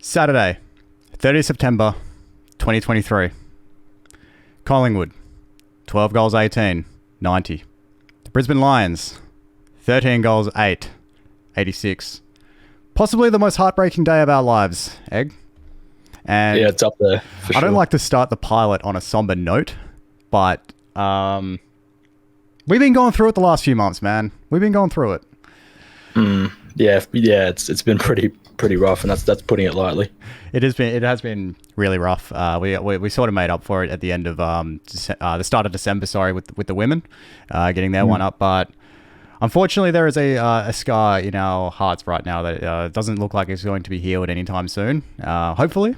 Saturday, 30th September, 2023. Collingwood, 12 goals, 18, 90. The Brisbane Lions, 13 goals, 8, 86. Possibly the most heartbreaking day of our lives, Egg. And yeah, it's up there for sure. I don't like to start the pilot on a somber note, but we've been going through it the last few months, man. We've been going through it. Yeah, it's been pretty rough, and that's putting it lightly. It has been really rough. We sort of made up for it at the end of the start of December. Sorry, with the women getting their one up, but unfortunately there is a scar in our hearts right now that doesn't look like it's going to be healed anytime soon. Hopefully,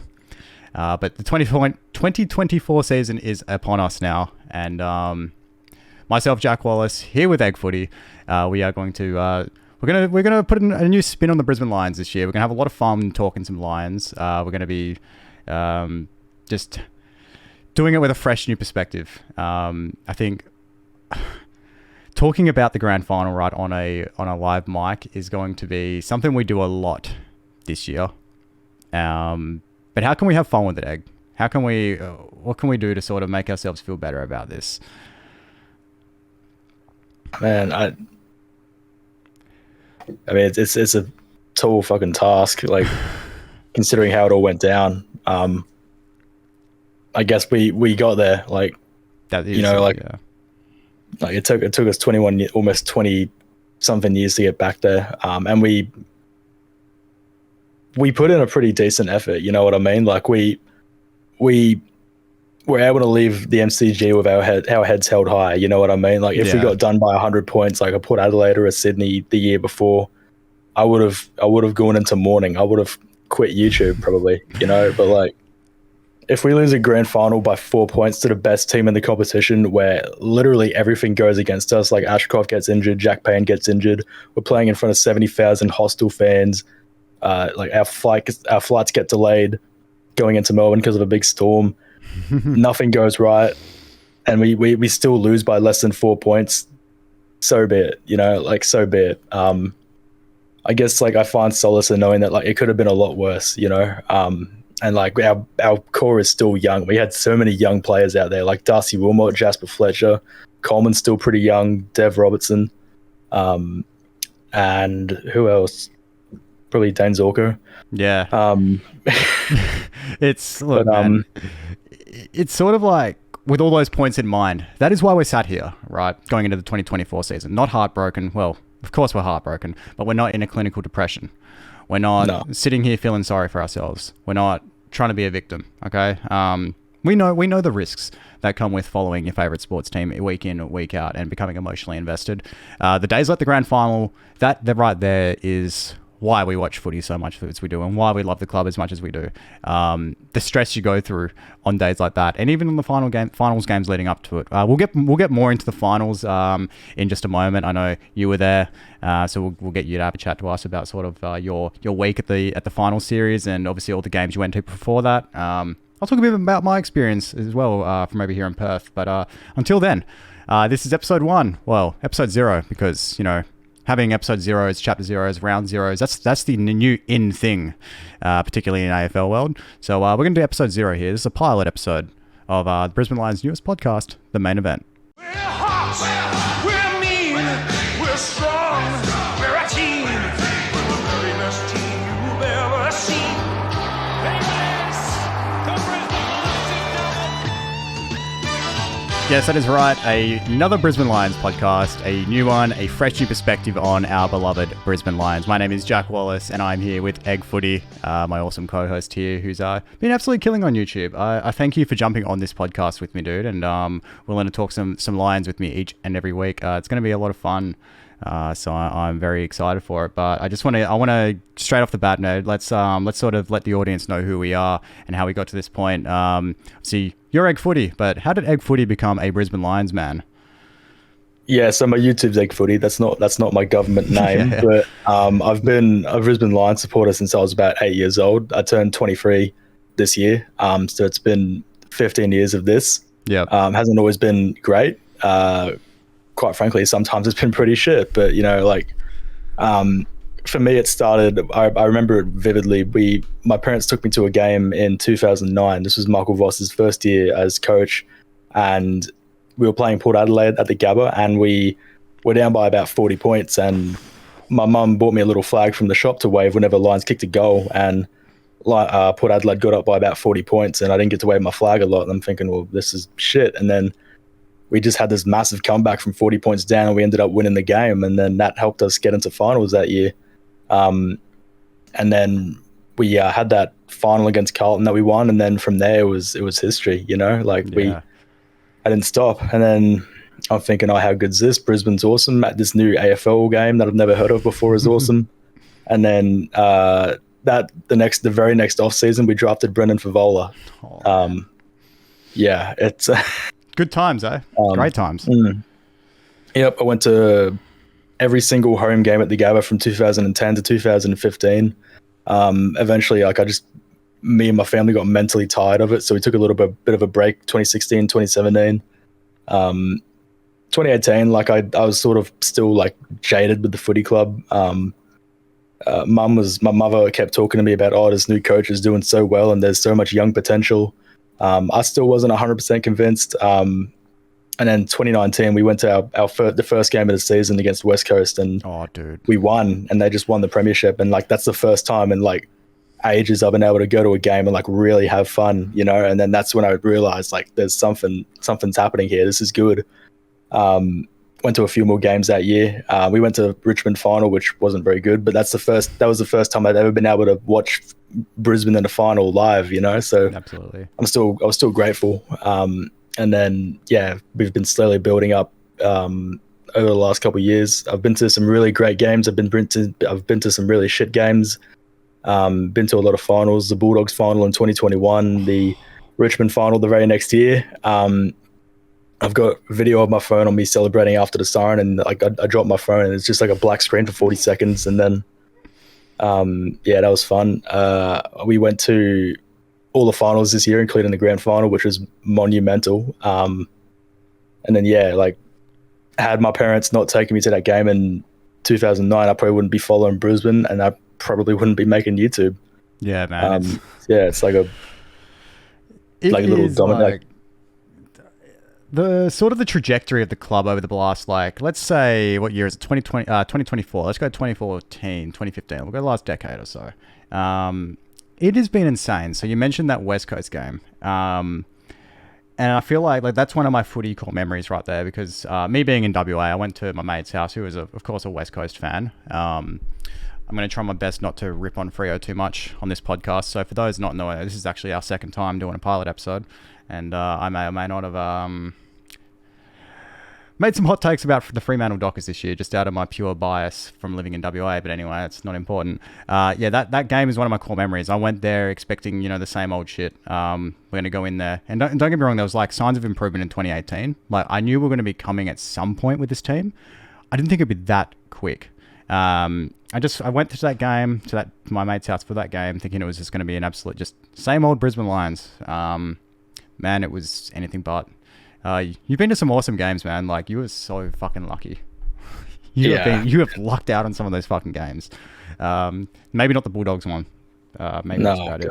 but the 2024 season is upon us now, and myself, Jack Wallace, here with Egg Footy, we are going to. We're gonna put a new spin on the Brisbane Lions this year. We're gonna have a lot of fun talking some Lions. We're gonna be just doing it with a fresh new perspective. I think talking about the grand final right on a live mic is going to be something we do a lot this year. But how can we have fun with it, Egg? How can we? What can we do to sort of make ourselves feel better about this? Man, I mean, it's a tall fucking task, like considering how it all went down. I guess we got there, like that is, like it took us 21, almost 20 something years to get back there, and we put in a pretty decent effort. You know what I mean? Like we were able to leave the MCG with our heads held high. You know what I mean? Like if we got done by 100 points, like a Port Adelaide or a Sydney the year before, I would have gone into mourning. I would have quit YouTube probably, but like if we lose a grand final by 4 points to the best team in the competition where literally everything goes against us, like Ashcroft gets injured, Jack Payne gets injured, we're playing in front of 70,000 hostile fans, like our flights get delayed going into Melbourne because of a big storm. Nothing goes right, and we still lose by less than 4 points. So be it, so be it. I guess like I find solace in knowing that like it could have been a lot worse, and like our core is still young. We had so many young players out there, like Darcy Wilmot, Jasper Fletcher, Coleman's still pretty young, Dev Robertson, and who else? Probably Dane Zorko. Yeah. Man, it's sort of like with all those points in mind, that is why we're sat here, right? Going into the 2024 season, not heartbroken. Well, of course we're heartbroken, but we're not in a clinical depression. We're not sitting here feeling sorry for ourselves. We're not trying to be a victim. Okay. We know the risks that come with following your favorite sports team week in, week out, and becoming emotionally invested. The days like the grand final, that right there is why we watch footy so much as we do, and why we love the club as much as we do. The stress you go through on days like that, and even on the finals games leading up to it. We'll get more into the finals in just a moment. I know you were there, so we'll get you to have a chat to us about sort of your week at the final series, and obviously all the games you went to before that. I'll talk a bit about my experience as well from over here in Perth. But until then, this is episode 1. Well, episode 0, because having episode 0s, chapter 0s, round 0s, that's the new in thing, particularly in AFL world. So we're going to do episode 0 here. This is a pilot episode of the Brisbane Lions' newest podcast, The Main Event. We're hot, we're mean, we're strong, we're a team. We're the very best team you've ever seen. Yes, that is right. Another Brisbane Lions podcast, a new one, a fresh new perspective on our beloved Brisbane Lions. My name is Jack Wallace, and I'm here with Egg Footy, my awesome co-host here, who's been absolutely killing on YouTube. I thank you for jumping on this podcast with me, dude, and willing to talk some Lions with me each and every week. It's going to be a lot of fun. So I'm very excited for it. But I want to straight off the bat, let's sort of let the audience know who we are and how we got to this point. See, you're Egg Footy, but how did Egg Footy become a Brisbane Lions man? Yeah, so my YouTube's Egg Footy. That's not my government name, but I've been a Brisbane Lions supporter since I was about 8 years old. I turned 23 this year, so it's been 15 years of this. Yeah, hasn't always been great. Quite frankly, sometimes it's been pretty shit. But for me, it started. I remember it vividly. My parents took me to a game in 2009. This was Michael Voss's first year as coach, and we were playing Port Adelaide at the Gabba, and we were down by about 40 points. And my mum bought me a little flag from the shop to wave whenever Lions kicked a goal, and Port Adelaide got up by about 40 points, and I didn't get to wave my flag a lot. And I'm thinking, well, this is shit. And then we just had this massive comeback from 40 points down, and we ended up winning the game. And then that helped us get into finals that year. And then we had that final against Carlton that we won. And then from there, it was history, you know, like I didn't stop. And then I'm thinking, oh, how good's this? Brisbane's awesome. At this new AFL game that I've never heard of before is awesome. And then the very next off season, we drafted Brendan Favola. Yeah, it's good times, eh? Great times. Yep, I went to every single home game at the Gabba from 2010 to 2015. Eventually, like me and my family got mentally tired of it, so we took a bit of a break. 2016, 2017, 2018. Like I was sort of still like jaded with the footy club. My mother kept talking to me about, oh, this new coach is doing so well and there's so much young potential. I still wasn't 100% convinced. And then 2019, we went to the first game of the season against West Coast, and we won, and they just won the premiership. And like that's the first time in like ages I've been able to go to a game and like really have fun, you know. And then that's when I realized like there's something's happening here. This is good. Went to a few more games that year. We went to Richmond final, which wasn't very good, but that was the first time I'd ever been able to watch Brisbane in the final live, you know. So absolutely, I was still grateful. And then we've been slowly building up over the last couple of years. I've been to some really great games. I've been to some really shit games. Been to a lot of finals. The Bulldogs final in 2021, the Richmond final the very next year. I've got video of my phone on me celebrating after the siren, and like I dropped my phone and it's just like a black screen for 40 seconds. And then, that was fun. We went to all the finals this year, including the grand final, which was monumental. And then, like had my parents not taken me to that game in 2009, I probably wouldn't be following Brisbane, and I probably wouldn't be making YouTube. Yeah, man. It's like a little domino. The sort of the trajectory of the club over the last, like, let's say, what year is it? 2024. Let's go 2014, 2015. We'll go the last decade or so. It has been insane. So you mentioned that West Coast game. And I feel like that's one of my footy core memories right there, because me being in WA, I went to my mate's house, who was, of course, a West Coast fan. I'm going to try my best not to rip on Freo too much on this podcast. So for those not knowing, this is actually our second time doing a pilot episode. And I may or may not have made some hot takes about the Fremantle Dockers this year, just out of my pure bias from living in WA. But anyway, it's not important. That game is one of my core memories. I went there expecting, the same old shit. We're going to go in there. And don't get me wrong, there was like signs of improvement in 2018. Like I knew we were going to be coming at some point with this team. I didn't think it'd be that quick. I went to that game, to my mate's house for that game, thinking it was just going to be an absolute, just same old Brisbane Lions. Man, it was anything but. You've been to some awesome games, man. Like, you were so fucking lucky. You have lucked out on some of those fucking games. Maybe not the Bulldogs one. Maybe that's about it.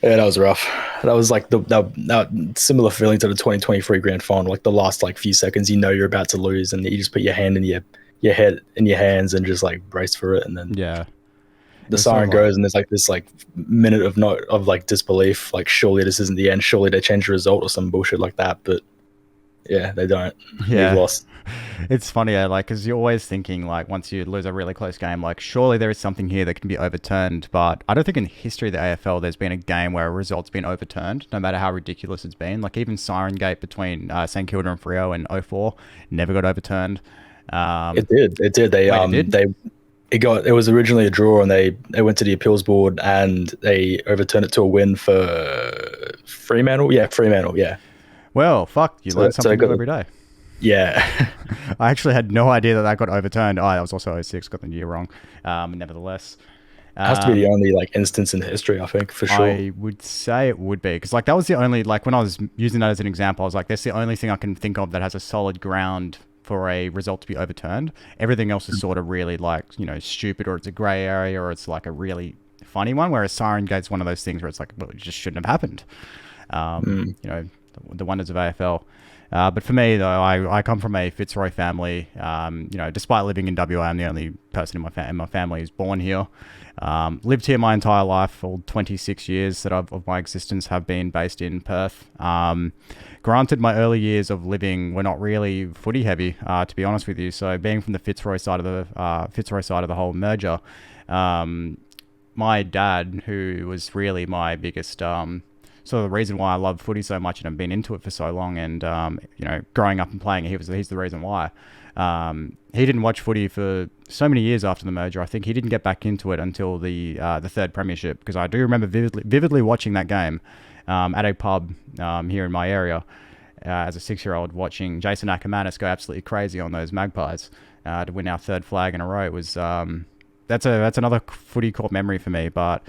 That was rough. That was like the similar feeling to the 2023 grand final. Like the last few seconds, you're about to lose, and you just put your hand in your head in your hands and just like brace for it, and then the siren goes, and there's like this minute of disbelief, like surely this isn't the end, surely they change the result or some bullshit like that. But they don't. We've lost. It's funny, because you're always thinking, like, once you lose a really close game, like, surely there is something here that can be overturned. But I don't think in the history of the AFL there's been a game where a result's been overturned, no matter how ridiculous it's been. Like, even Siren Gate between St Kilda and Freo in 2004 never got overturned. It did. It was originally a draw, and they went to the appeals board and they overturned it to a win for Fremantle. Yeah, Fremantle. Yeah. Well, fuck, you learn something new every day. Yeah. I actually had no idea that got overturned. That was also 06, got the year wrong. Nevertheless. It has to be the only instance in history, I think, for sure. I would say it would be, because that was the only, when I was using that as an example, I was like, that's the only thing I can think of that has a solid ground for a result to be overturned. Everything else is sort of really like, stupid, or it's a grey area, or it's like a really funny one, whereas Siren Gate's one of those things where it's like, well, it just shouldn't have happened. The wonders of AFL. But for me, though, I come from a Fitzroy family. Despite living in WA, I'm the only person in my family who's born here. Lived here my entire life, all 26 years that of my existence have been based in Perth. Granted, my early years of living were not really footy heavy, to be honest with you. So being from the Fitzroy side of the whole merger, my dad, who was really my biggest sort of the reason why I love footy so much and have been into it for so long, and growing up and playing it, he's the reason why. He didn't watch footy for so many years after the merger. I think he didn't get back into it until the third premiership, because I do remember vividly watching that game at a pub here in my area as a 6-year-old, watching Jason Ackermanis go absolutely crazy on those Magpies to win our third flag in a row. It was that's another footy court memory for me, but.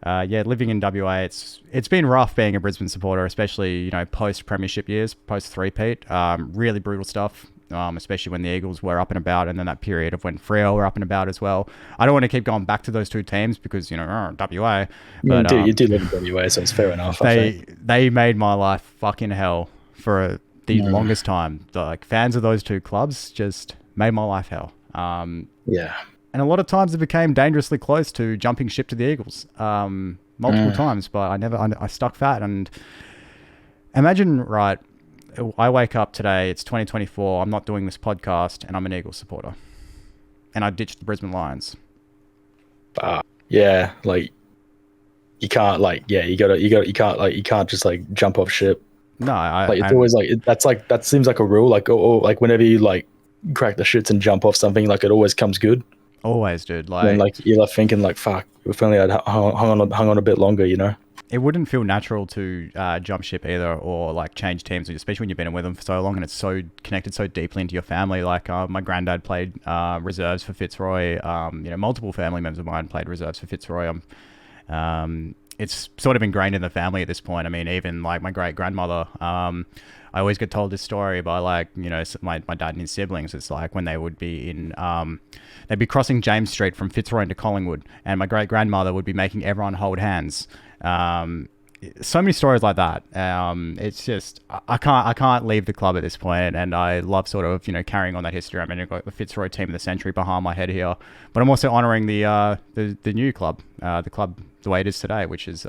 Living in WA, it's been rough being a Brisbane supporter, especially post premiership years, post three-peat. Really brutal stuff, especially when the Eagles were up and about, and then that period of when Freo were up and about as well. I don't want to keep going back to those two teams because WA. But you do live in WA, so it's fair enough. They made my life fucking hell for the longest time. Like, fans of those two clubs just made my life hell. And a lot of times it became dangerously close to jumping ship to the Eagles multiple times, but I stuck fat. And imagine, right, I wake up today, it's 2024, I'm not doing this podcast, and I'm an Eagles supporter. And I ditched the Brisbane Lions. You can't you can't just like jump off ship. No, that seems like a rule. Like whenever you like crack the shits and jump off something, like it always comes good. Always, dude. And you're like thinking like, fuck, if only I'd hung on a bit longer, It wouldn't feel natural to jump ship either, or like change teams, especially when you've been with them for so long and it's so connected so deeply into your family. Like my granddad played reserves for Fitzroy. Multiple family members of mine played reserves for Fitzroy. It's sort of ingrained in the family at this point. I mean, even like my great grandmother. I always get told this story by my dad and his siblings. It's like when they would be they'd be crossing James Street from Fitzroy into Collingwood, and my great grandmother would be making everyone hold hands. So many stories like that. It's just I can't leave the club at this point, and I love sort of carrying on that history. I mean, I've got the Fitzroy team of the century behind my head here, but I'm also honouring the new club, the club the way it is today, which is.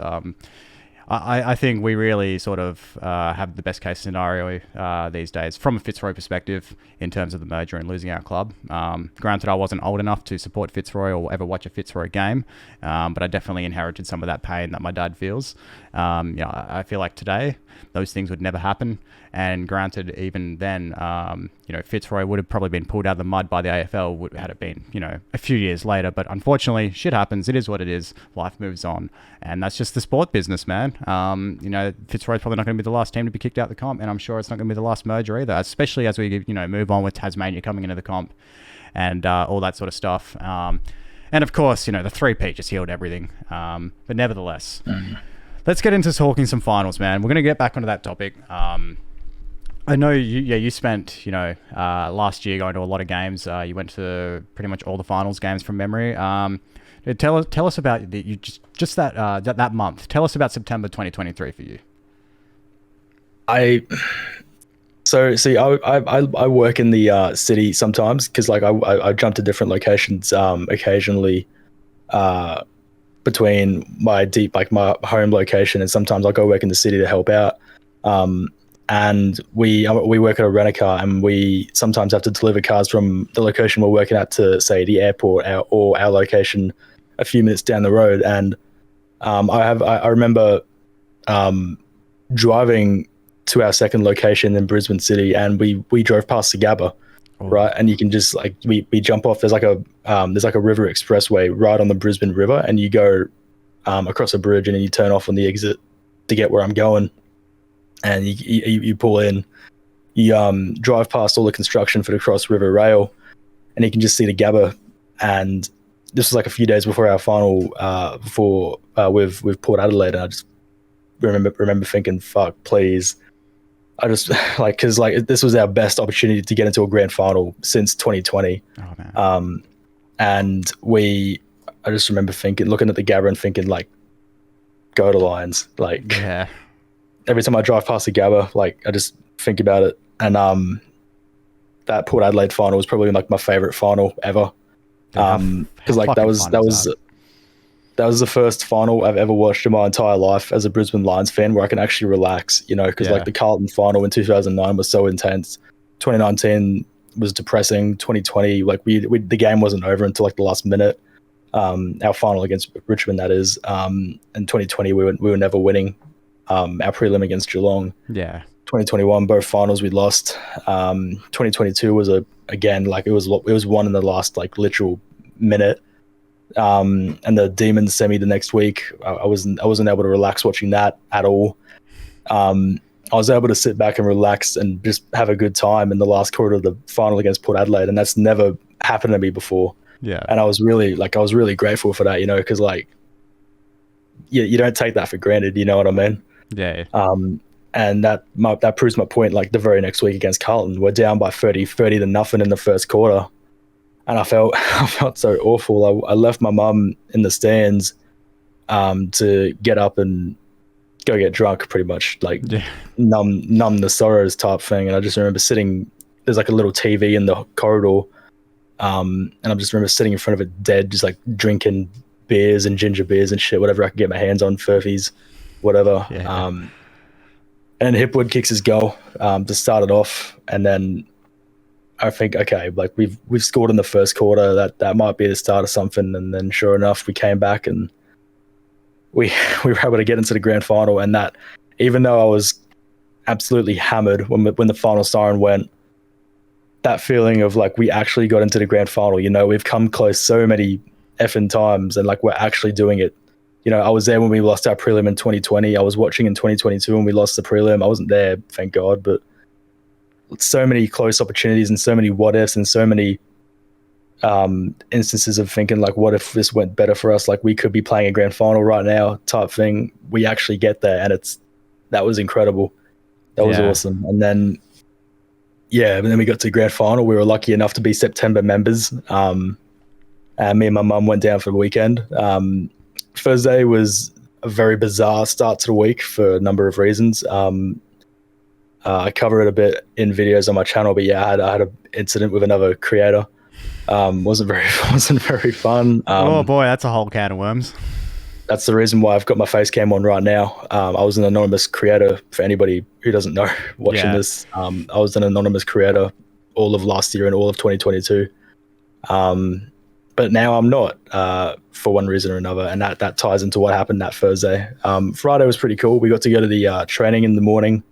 I think we really sort of have the best case scenario these days from a Fitzroy perspective in terms of the merger and losing our club. Granted, I wasn't old enough to support Fitzroy or ever watch a Fitzroy game, but I definitely inherited some of that pain that my dad feels. I feel like today those things would never happen. And granted, even then, Fitzroy would have probably been pulled out of the mud by the AFL had it been, a few years later. But unfortunately, shit happens. It is what it is. Life moves on. And that's just the sport business, man. Fitzroy's probably not going to be the last team to be kicked out the comp. And I'm sure it's not going to be the last merger either, especially as we, move on with Tasmania coming into the comp and all that sort of stuff. And of course, the three-peat just healed everything. But nevertheless, let's get into talking some finals, man. We're going to get back onto that topic. I know you spent, last year going to a lot of games. You went to pretty much all the finals games from memory. Tell us about that month. Tell us about September 2023 for you. I work in the city sometimes because I jump to different locations occasionally between my home location, and sometimes I'll go work in the city to help out. And we work at a rent-a-car, and we sometimes have to deliver cars from the location we're working at to, say, the airport or our location a few minutes down the road. And I remember driving to our second location in Brisbane City, and we drove past the Gabba, right? And you can just we jump off. There's like a river expressway right on the Brisbane River, and you go across a bridge, and then you turn off on the exit to get where I'm going. And you pull in, you drive past all the construction for the Cross River Rail, and you can just see the Gabba. And this was like a few days before our final, with Port Adelaide. And I just remember thinking, "Fuck, please, I just like, because like this was our best opportunity to get into a grand final since 2020. Oh man. And I just remember looking at the Gabba and thinking like, go to Lions. Like Yeah. every time I drive past the Gabba, like I just think about it. And that Port Adelaide final was probably like my favorite final ever. Because like that was the first final I've ever watched in my entire life as a Brisbane Lions fan where I can actually relax, you know, because like the Carlton final in 2009 was so intense. 2019 was depressing. 2020, like the game wasn't over until like the last minute. Our final against Richmond, that is. In 2020, we were never winning. Our prelim against Geelong. Yeah. 2021, both finals we lost. 2022 was again like it was won in the last like literal minute. And the Demons semi the next week, I wasn't able to relax watching that at all. I was able to sit back and relax and just have a good time in the last quarter of the final against Port Adelaide, and that's never happened to me before. Yeah. And I was really grateful for that, you know, because like you don't take that for granted, you know what I mean? Yeah. And that proves my point. Like the very next week against Carlton, we're down by 30 to nothing in the first quarter, and I felt so awful. I left my mum in the stands to get up and go get drunk, pretty much, like numb the sorrows type thing. And I just remember sitting. There's like a little TV in the corridor, and I just remember sitting in front of it, dead, just like drinking beers and ginger beers and shit, whatever I could get my hands on, Furfies, whatever. Yeah. And Hipwood kicks his goal to start it off, and then I think, okay, like we've scored in the first quarter. That might be the start of something. And then sure enough, we came back and we were able to get into the grand final. And that, even though I was absolutely hammered when the final siren went, that feeling of like we actually got into the grand final. You know, we've come close so many effing times, and like we're actually doing it. You know, I was there when we lost our prelim in 2020. I was watching in 2022 when we lost the prelim. I wasn't there, thank God, but so many close opportunities and so many what ifs and so many instances of thinking like, what if this went better for us? Like we could be playing a grand final right now type thing. We actually get there, and that was incredible. That was awesome. And then we got to grand final. We were lucky enough to be September members. And me and my mum went down for the weekend. Thursday was a very bizarre start to the week for a number of reasons. I cover it a bit in videos on my channel, but yeah, I had an incident with another creator. Wasn't very fun. Oh boy, that's a whole can of worms. That's the reason why I've got my face cam on right now. I was an anonymous creator, for anybody who doesn't know watching this. I was an anonymous creator all of last year and all of 2022. But now I'm not, for one reason or another, and that ties into what happened that Thursday. Friday was pretty cool. We got to go to the training in the morning,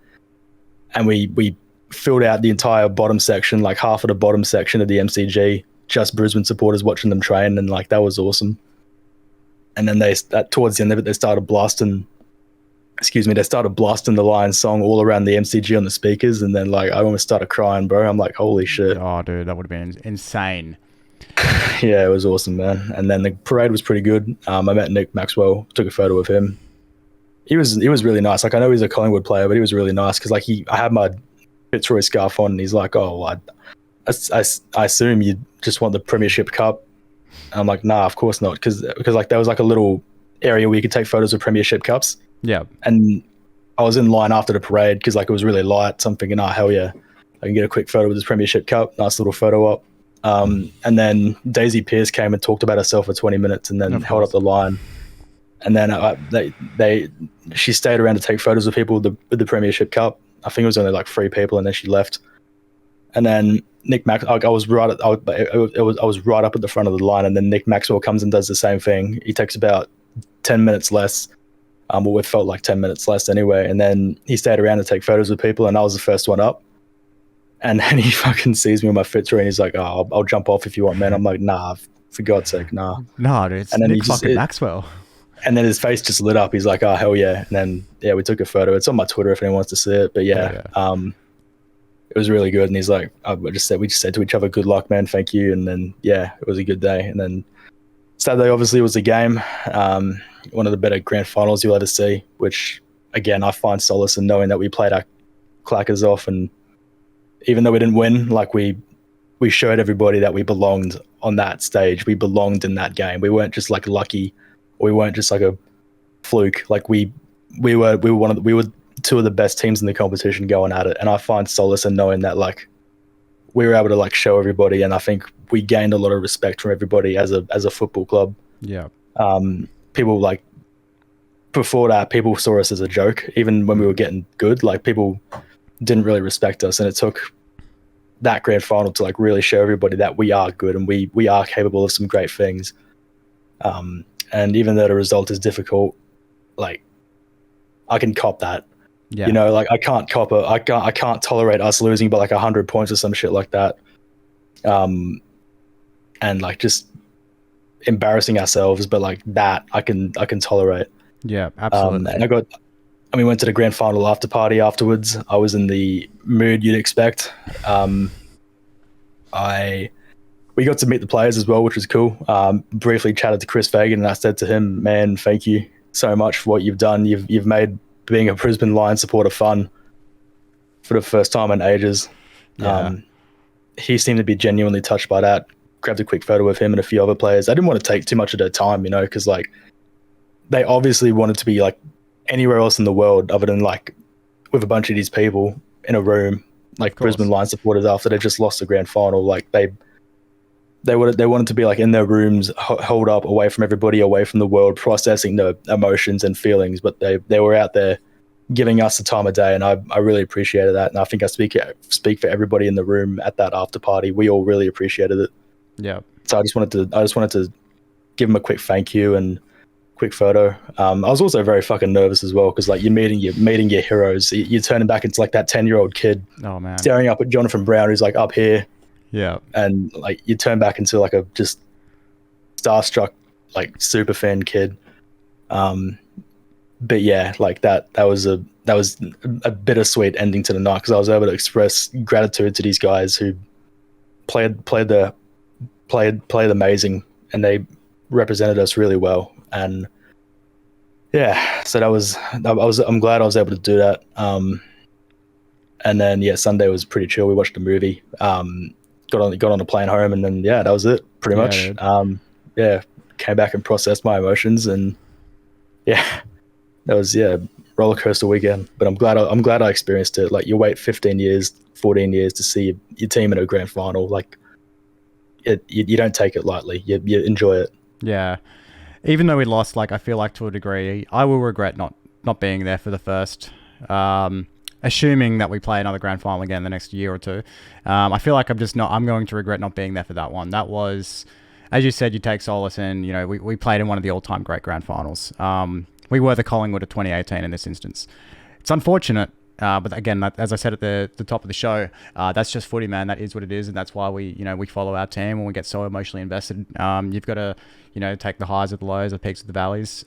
and we filled out the entire bottom section, like half of the bottom section of the MCG, just Brisbane supporters watching them train, and like that was awesome. And then towards the end of it, they started blasting the Lions song all around the MCG on the speakers, and then like I almost started crying, bro. I'm like, holy shit. Oh dude, that would have been insane. Yeah, it was awesome, man. And then the parade was pretty good. I met Nick Maxwell, took a photo of him. He was really nice. Like I know he's a Collingwood player, but he was really nice because like I had my Fitzroy scarf on, and he's like, "Oh, I assume you just want the Premiership Cup." And I'm like, "Nah, of course not," because like there was like a little area where you could take photos of Premiership Cups. Yeah. And I was in line after the parade because like it was really light. So I'm thinking, hell yeah, I can get a quick photo with this Premiership Cup. Nice little photo op. And then Daisy Pearce came and talked about herself for 20 minutes, and then held up the line. And then she stayed around to take photos of people with the Premiership Cup. I think it was only like 3 people, and then she left. And then Nick I was right up at the front of the line, and then Nick Maxwell comes and does the same thing. He takes about 10 minutes less. Well, it felt like 10 minutes less anyway. And then he stayed around to take photos with people, and I was the first one up. And then he fucking sees me with my Fitzroy, and he's like, "Oh, I'll jump off if you want, man." I'm like, "Nah, for God's sake, nah." No, dude, it's Nick fucking Maxwell. And then his face just lit up. He's like, "Oh, hell yeah." And then, we took a photo. It's on my Twitter if anyone wants to see it. But it was really good. And he's like, we just said to each other, "Good luck, man. Thank you." And then, it was a good day. And then Saturday obviously was a game. One of the better grand finals you'll ever see, which again, I find solace in knowing that we played our clackers off, and even though we didn't win, like we showed everybody that we belonged on that stage. We belonged in that game. We weren't just like lucky, or we weren't just like a fluke. Like we were two of the best teams in the competition going at it, and I find solace in knowing that like we were able to like show everybody, and I think we gained a lot of respect from everybody as a football club. Yeah. People like before that, people saw us as a joke. Even when we were getting good, like people didn't really respect us, and it took that grand final to like really show everybody that we are good and we are capable of some great things. And even though the result is difficult, like I can cop that. Yeah. You know, like I can't tolerate us losing by like 100 points or some shit like that. And like just embarrassing ourselves, but like that I can tolerate. Yeah, absolutely. And we went to the grand final after party afterwards. I was in the mood you'd expect. We got to meet the players as well, which was cool. Briefly chatted to Chris Fagan, and I said to him, "Man, thank you so much for what you've done. You've made being a Brisbane Lions supporter fun for the first time in ages." Yeah. He seemed to be genuinely touched by that. Grabbed a quick photo of him and a few other players. I didn't want to take too much of their time, you know, because like they obviously wanted to be like anywhere else in the world other than like with a bunch of these people in a room, like Brisbane Lions supporters after they just lost the grand final. Like they wanted to be like in their rooms, holed up away from everybody, away from the world, processing the emotions and feelings. But they were out there giving us the time of day, and I really appreciated that. And I think I speak for everybody in the room at that after party. We all really appreciated it. Yeah. So I just wanted to give them a quick thank you and quick photo. I was also very fucking nervous as well, because like you're meeting your heroes. You're turning back into like that 10-year-old kid, Oh man. staring up at Jonathan Brown, who's like up here, Yeah. and like you turn back into like a just starstruck like super fan kid. But yeah, like that was a bittersweet ending to the night, because I was able to express gratitude to these guys who played amazing, and they represented us really well. And yeah, so I'm glad I was able to do that. And then yeah, Sunday was pretty chill. We watched a movie, got on a plane home, and then yeah, that was it pretty much. Yeah, came back and processed my emotions, and yeah, that was roller coaster weekend. But I'm glad I experienced it. Like you wait 15 years, 14 years to see your team in a grand final. Like you don't take it lightly. You enjoy it. Yeah. Even though we lost, like I feel like to a degree, I will regret not being there for the first. Assuming that we play another grand final again the next year or two. I feel like I'm going to regret not being there for that one. That was, as you said, you take solace in, you know, we played in one of the all-time great grand finals. We were the Collingwood of 2018 in this instance. It's unfortunate, but again, as I said at the top of the show, that's just footy, man. That is what it is, and that's why we follow our team and we get so emotionally invested. You've got to, take the highs with the lows, the peaks with the valleys.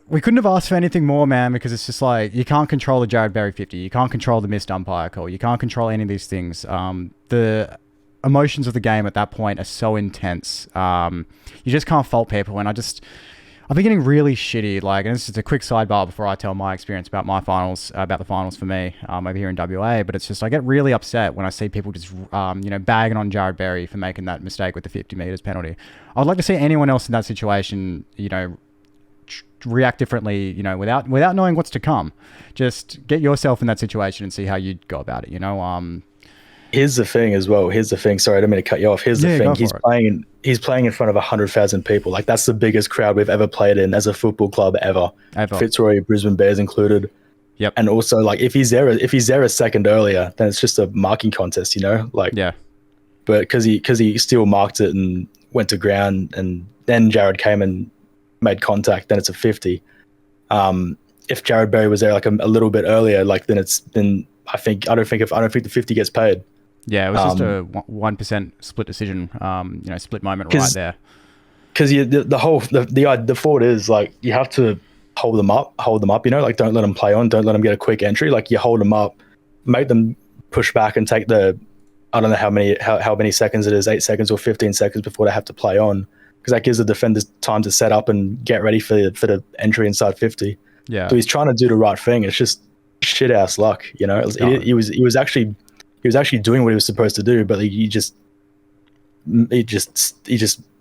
We couldn't have asked for anything more, man, because it's just like you can't control the Jared Berry 50. You can't control the missed umpire call. You can't control any of these things. The emotions of the game at that point are so intense. You just can't fault people, and I've been getting really shitty. Like, and this is a quick sidebar before I tell my experience about the finals for me over here in WA. But it's just I get really upset when I see people just bagging on Jared Berry for making that mistake with the 50 meters penalty. I would like to see anyone else in that situation, react differently, without knowing what's to come. Just get yourself in that situation and see how you'd go about it. Here's the thing as well. Sorry, I didn't mean to cut you off. Here's the thing. He's playing in front of 100,000 people. Like that's the biggest crowd we've ever played in as a football club ever. Fitzroy, Brisbane Bears included. Yep. And also, like if he's there a second earlier, then it's just a marking contest, Like yeah. But because he still marked it and went to ground, and then Jared came and made contact, then it's a 50. If Jared Berry was there like a little bit earlier, like then I don't think the 50 gets paid. Yeah, it was just a 1% split decision, split moment right there. Because the thought is like you have to hold them up, like don't let them play on, don't let them get a quick entry. Like you hold them up, make them push back and take I don't know how many seconds it is, 8 seconds or 15 seconds before they have to play on, because that gives the defenders time to set up and get ready for the entry inside 50. Yeah. So he's trying to do the right thing. It's just shit ass luck. You know, he was actually doing what he was supposed to do, but he just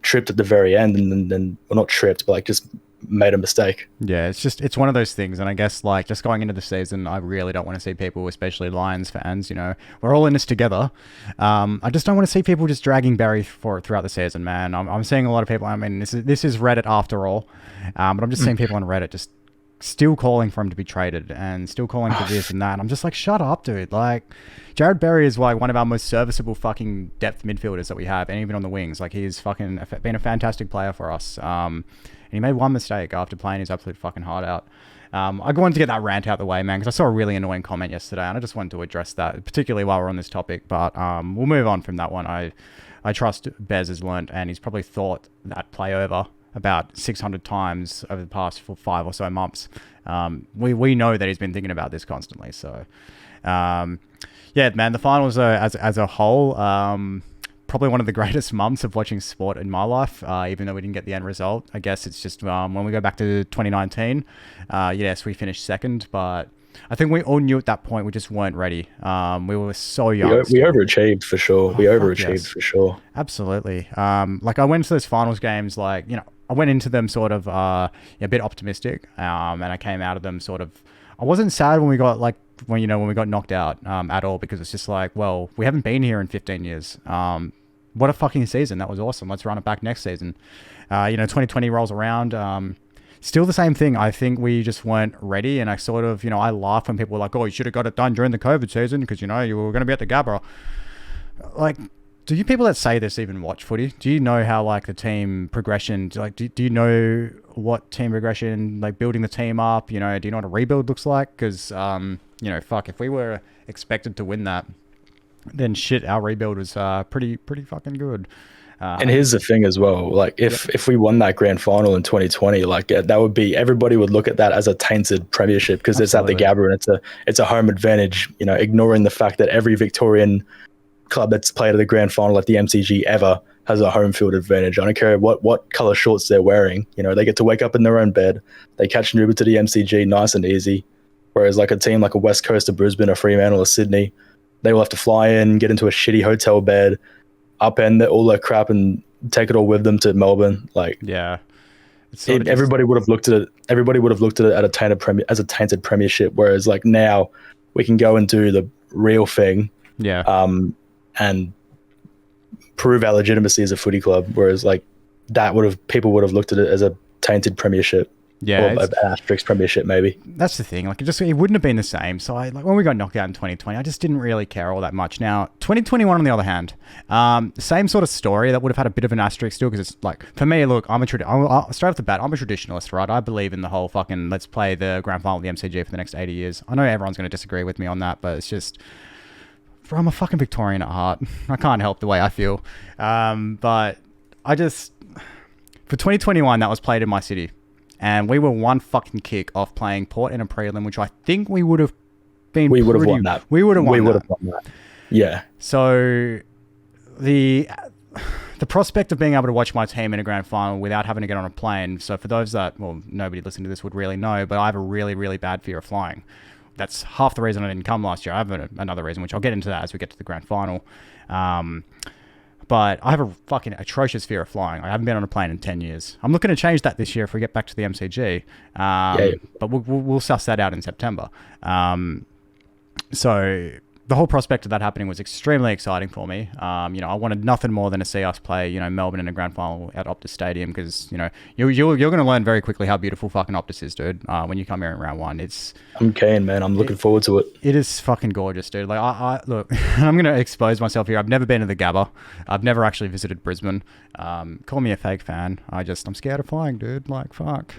tripped at the very end, and then well, not tripped, but like just made a mistake. Yeah, it's one of those things, and I guess like just going into the season, I really don't want to see people, especially Lions fans, you know, we're all in this together. I just don't want to see people just dragging Barry throughout the season, man. I'm seeing a lot of people. I mean, this is Reddit after all, but I'm just seeing people on Reddit just still calling for him to be traded and still calling for this and that. And I'm just like, shut up, dude. Like, Jared Berry is like one of our most serviceable fucking depth midfielders that we have, and even on the wings, like he's fucking been a fantastic player for us. And he made one mistake after playing his absolute fucking heart out. I wanted to get that rant out the way, man, because I saw a really annoying comment yesterday, and I just wanted to address that, particularly while we're on this topic. But we'll move on from that one. I trust Bez has learned, and he's probably thought that play over about 600 times over the past 5 or so months. We know that he's been thinking about this constantly. So, yeah, man, the finals are, as a whole, probably one of the greatest months of watching sport in my life, even though we didn't get the end result. I guess it's just when we go back to 2019, yes, we finished second, but I think we all knew at that point we just weren't ready. We were so young. We overachieved for sure. We overachieved for sure. Absolutely. Like I went to those finals games, like, you know, I went into them sort of a bit optimistic, and I came out of them sort of. I wasn't sad when we got when we got knocked out at all, because it's just like, well, we haven't been here in 15 years. What a fucking season. That was awesome. Let's run it back next season. 2020 rolls around. Still the same thing. I think we just weren't ready. And I sort of, I laugh when people were like, oh, you should have got it done during the COVID season because, you were going to be at the Gabba. Like, do you people that say this even watch footy? Do you know how, like, the team progression, like, do you know what team progression, like, building the team up, do you know what a rebuild looks like? Because, fuck, if we were expected to win that, then shit, our rebuild was pretty fucking good. And here's the thing as well, like if we won that grand final in 2020, like that would be, everybody would look at that as a tainted premiership because it's at the Gabba and it's a home advantage, ignoring the fact that every Victorian club that's played at the grand final at the MCG ever has a home field advantage. I don't care what color shorts they're wearing, they get to wake up in their own bed, they catch an Uber to the MCG nice and easy. Whereas like a team like a West Coast of Brisbane or Fremantle or Sydney, they will have to fly in, get into a shitty hotel bed, upend all their crap and take it all with them to Melbourne. Like, yeah, everybody would have looked at it. Everybody would have looked at it as a tainted premiership. Whereas like now we can go and do the real thing. Yeah. And prove our legitimacy as a footy club. Whereas like people would have looked at it as a tainted premiership. Yeah, or an asterisk premiership maybe. That's the thing. Like it wouldn't have been the same. So when we got knocked out in 2020, I just didn't really care all that much. Now 2021, on the other hand, same sort of story that would have had a bit of an asterisk still, because it's like, for me, look, straight off the bat, I'm a traditionalist, right? I believe in the whole fucking let's play the grand final of the MCG for the next 80 years. I know everyone's going to disagree with me on that, but it's just, I'm a fucking Victorian at heart. I can't help the way I feel. But I just, for 2021, that was played in my city. And we were one fucking kick off playing Port in a prelim, which I think we would have been. We would have won that. We would have won that. Yeah. So the prospect of being able to watch my team in a grand final without having to get on a plane. So for those that, well, nobody listening to this would really know, but I have a really, really bad fear of flying. That's half the reason I didn't come last year. I have another reason, which I'll get into that as we get to the grand final. But I have a fucking atrocious fear of flying. I haven't been on a plane in 10 years. I'm looking to change that this year if we get back to the MCG. But we'll suss that out in September. So the whole prospect of that happening was extremely exciting for me. I wanted nothing more than to see us play, Melbourne in a grand final at Optus Stadium, because, you're going to learn very quickly how beautiful fucking Optus is, dude. When you come here in round one, I'm keen, man. I'm looking forward to it. It is fucking gorgeous, dude. Like, I look, I'm going to expose myself here. I've never been to the Gabba. I've never actually visited Brisbane. Call me a fake fan. I'm scared of flying, dude. Like, fuck.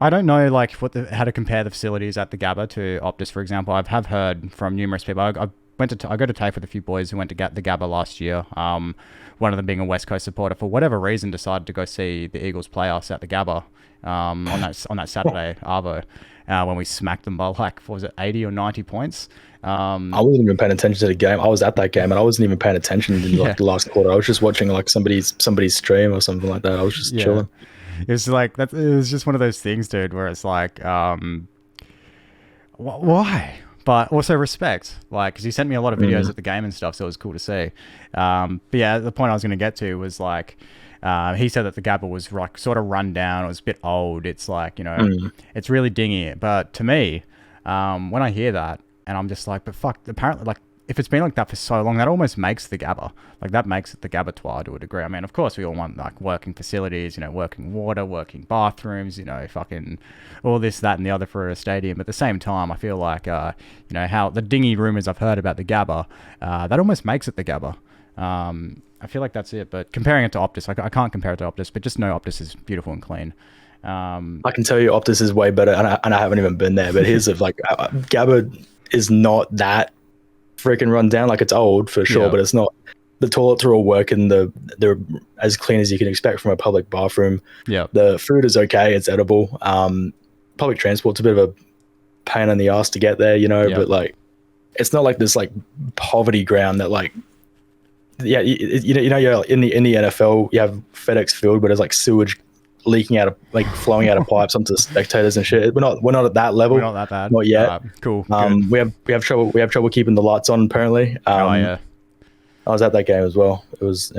I don't know, like, how to compare the facilities at the Gabba to Optus, for example. I have heard from numerous people. I go to TAFE with a few boys who went to the Gabba last year. One of them being a West Coast supporter, for whatever reason, decided to go see the Eagles play us at the Gabba on that Saturday, Arvo, when we smacked them by, like, what was it, 80 or 90 points? I wasn't even paying attention to the game. I was at that game and I wasn't even paying attention in the last quarter. I was just watching like somebody's stream or something like that. I was just chilling. It was like it was just one of those things, dude, where it's like Why? But also respect, like, because he sent me a lot of videos at the game and stuff, so it was cool to see. But yeah, the point I was going to get to was like, he said that the Gabba was like sort of run down. It was a bit old. It's like, you know, it's really dingy. But to me, when I hear that, and I'm just like, but fuck, apparently, like, if it's been like that for so long, that almost makes the Gabba. Like, that makes it the Gabatoir to a degree. I mean, of course, we all want, like, working facilities, you know, working water, working bathrooms, you know, fucking all this, that, and the other for a stadium. But at the same time, I feel like, you know, how the dingy rumours I've heard about the Gabba, that almost makes it the Gabba. I feel like that's it. But comparing it to Optus, I can't compare it to Optus, but just know Optus is beautiful and clean. I can tell you Optus is way better, and I haven't even been there, but here's of like, Gabba is not that freaking run down. Like, it's old for sure, but it's not. The toilets are all working. They're as clean as you can expect from a public bathroom. Yeah, the food is okay. It's edible. Public transport's a bit of a pain in the ass to get there, you know. But like, it's not like this like poverty ground that like, yeah, you know, you're in the NFL, you have FedEx Field, but there's like sewage leaking out of like flowing out of pipes onto the spectators and shit. We're not at that level. we're not that bad. Not yet. Cool. We have trouble keeping the lights on apparently. Yeah. I was at that game as well. It was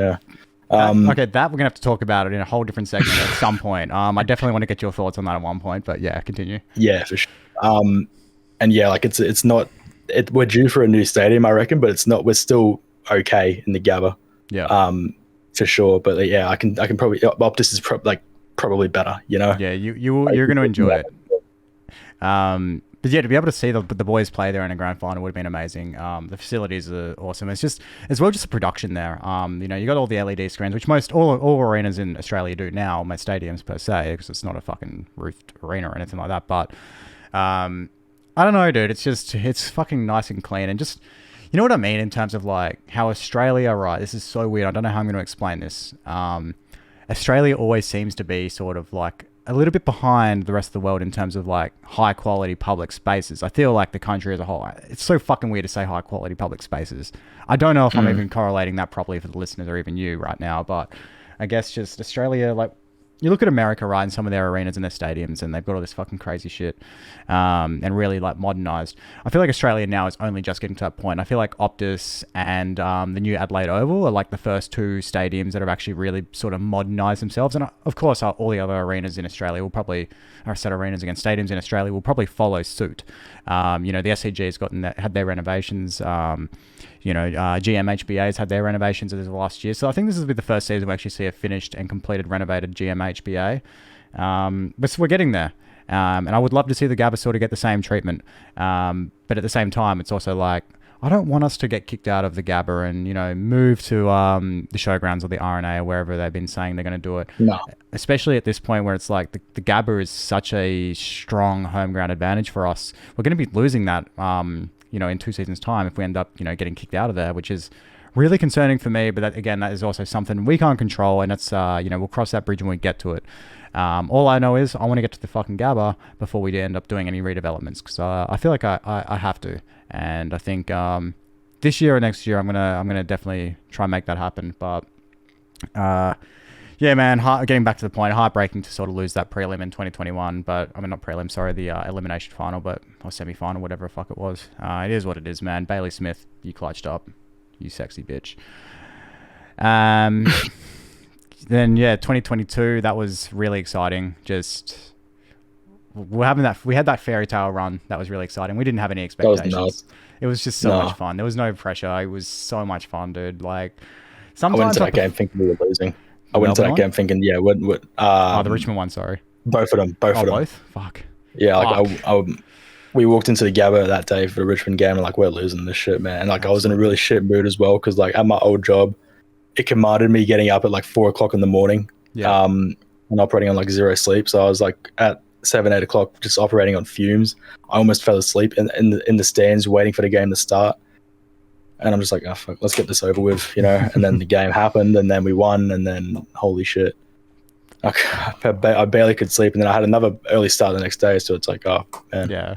Okay, that we're gonna have to talk about it in a whole different segment at some point. I definitely want to get your thoughts on that at one point, but yeah, continue. Yeah, for sure. And yeah, like it's not. We're due for a new stadium, I reckon, but it's not. We're still okay in the Gabba. Yeah. For sure. But yeah, I can probably Optus is probably better. You know. Yeah, you're gonna enjoy it. But yeah, to be able to see the boys play there in a grand final would have been amazing. The facilities are awesome. It's just as well just the production there. You know, you got all the LED screens, which all arenas in Australia do now, most stadiums per se, because it's not a fucking roofed arena or anything like that. But I don't know, dude. It's fucking nice and clean, and just, you know what I mean in terms of like how Australia, right? This is so weird. I don't know how I'm going to explain this. Australia always seems to be sort of like a little bit behind the rest of the world in terms of like high quality public spaces. I feel like the country as a whole, it's so fucking weird to say high quality public spaces. I don't know if I'm even correlating that properly for the listeners or even you right now, but I guess just Australia, like, you look at America, right, in some of their arenas and their stadiums, and they've got all this fucking crazy shit, and really like modernized. I feel like Australia now is only just getting to that point. I feel like Optus and the new Adelaide Oval are like the first two stadiums that have actually really sort of modernized themselves. And of course, all the other arenas in Australia will probably, or set arenas against stadiums in Australia will probably follow suit. You know, the SCG has had their renovations. You know, GMHBA's had their renovations of the last year. So I think this will be the first season we actually see a finished and completed renovated GMHBA. But so we're getting there. And I would love to see the Gabba sort of get the same treatment. But at the same time, it's also like, I don't want us to get kicked out of the Gabba and, you know, move to the showgrounds or the RNA or wherever they've been saying they're going to do it. No. Especially at this point where it's like the Gabba is such a strong home ground advantage for us. We're going to be losing that, you know, in 2 seasons' time if we end up, you know, getting kicked out of there, which is really concerning for me. But that, again, that is also something we can't control, and it's, you know, we'll cross that bridge when we get to it. All I know is I want to get to the fucking Gabba before we end up doing any redevelopments, because I feel like I have to, and I think this year or next year I'm gonna definitely try and make that happen. But yeah, man, getting back to the point, heartbreaking to sort of lose that prelim in 2021, but I mean, not prelim, sorry, the elimination final, or semi-final, whatever the fuck it was. It is what it is, man. Bailey Smith, you clutched up, you sexy bitch. Then yeah, 2022, that was really exciting. Just we had that fairy tale run. That was really exciting. We didn't have any expectations. That was nice. It was just so much fun. There was no pressure. It was so much fun, dude. Like, sometimes I went into that game thinking we were losing. I went into that game thinking, yeah, what? The Richmond one, sorry. Both of them. Both of them. Both? Fuck. Yeah, like we walked into the Gabba that day for the Richmond game, and like, we're losing this shit, man. And like, I was in a really shit mood as well, because like at my old job, it commanded me getting up at like 4 o'clock in the morning, and operating on like zero sleep. So I was like at 7, 8 o'clock, just operating on fumes. I almost fell asleep in the stands waiting for the game to start. And I'm just like, oh, fuck, let's get this over with, you know? And then the game happened, and then we won, and then holy shit. I barely could sleep. And then I had another early start the next day. So it's like, oh, man. Yeah.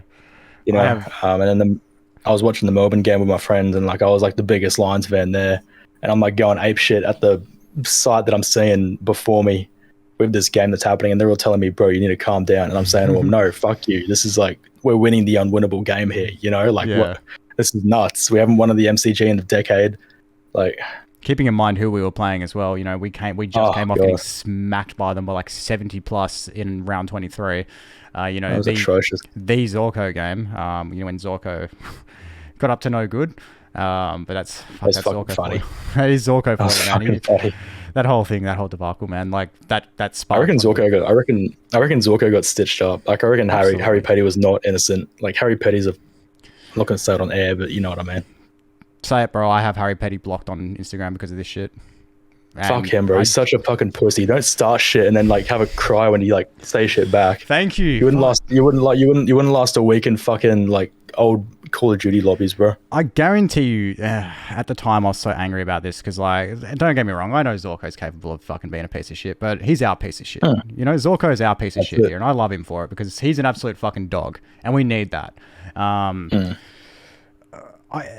You know, and then I was watching the Melbourne game with my friends, and like I was like the biggest Lions fan there. And I'm like going ape shit at the sight that I'm seeing before me. with this game that's happening, and they're all telling me, bro, you need to calm down. And I'm saying to them, no, fuck you. This is like, we're winning the unwinnable game here, you know? Like, what? This is nuts. We haven't won the MCG in a decade. Like, keeping in mind who we were playing as well, you know, we just came off getting smacked by them by like 70 plus in round 23. You know, that was atrocious. The Zorko game, you know, when Zorko got up to no good. But that's fucking Zorko funny. That is Zorko for man. That whole thing, that whole debacle, man. Like that spark. I reckon Zorko got stitched up. Like, I reckon Harry Petty was not innocent. Like, Harry Petty's I'm not gonna say it on air, but you know what I mean. Say it, bro. I have Harry Petty blocked on Instagram because of this shit. And fuck him, bro. He's such a fucking pussy. Don't start shit and then like have a cry when you like say shit back. Thank you. You wouldn't last a week in fucking like old Call of Duty lobbies, bro. I guarantee you, at the time I was so angry about this because, like, don't get me wrong, I know Zorko's capable of fucking being a piece of shit, but he's our piece of shit. You know, Zorko's our piece of shit here, and I love him for it because he's an absolute fucking dog, and we need that.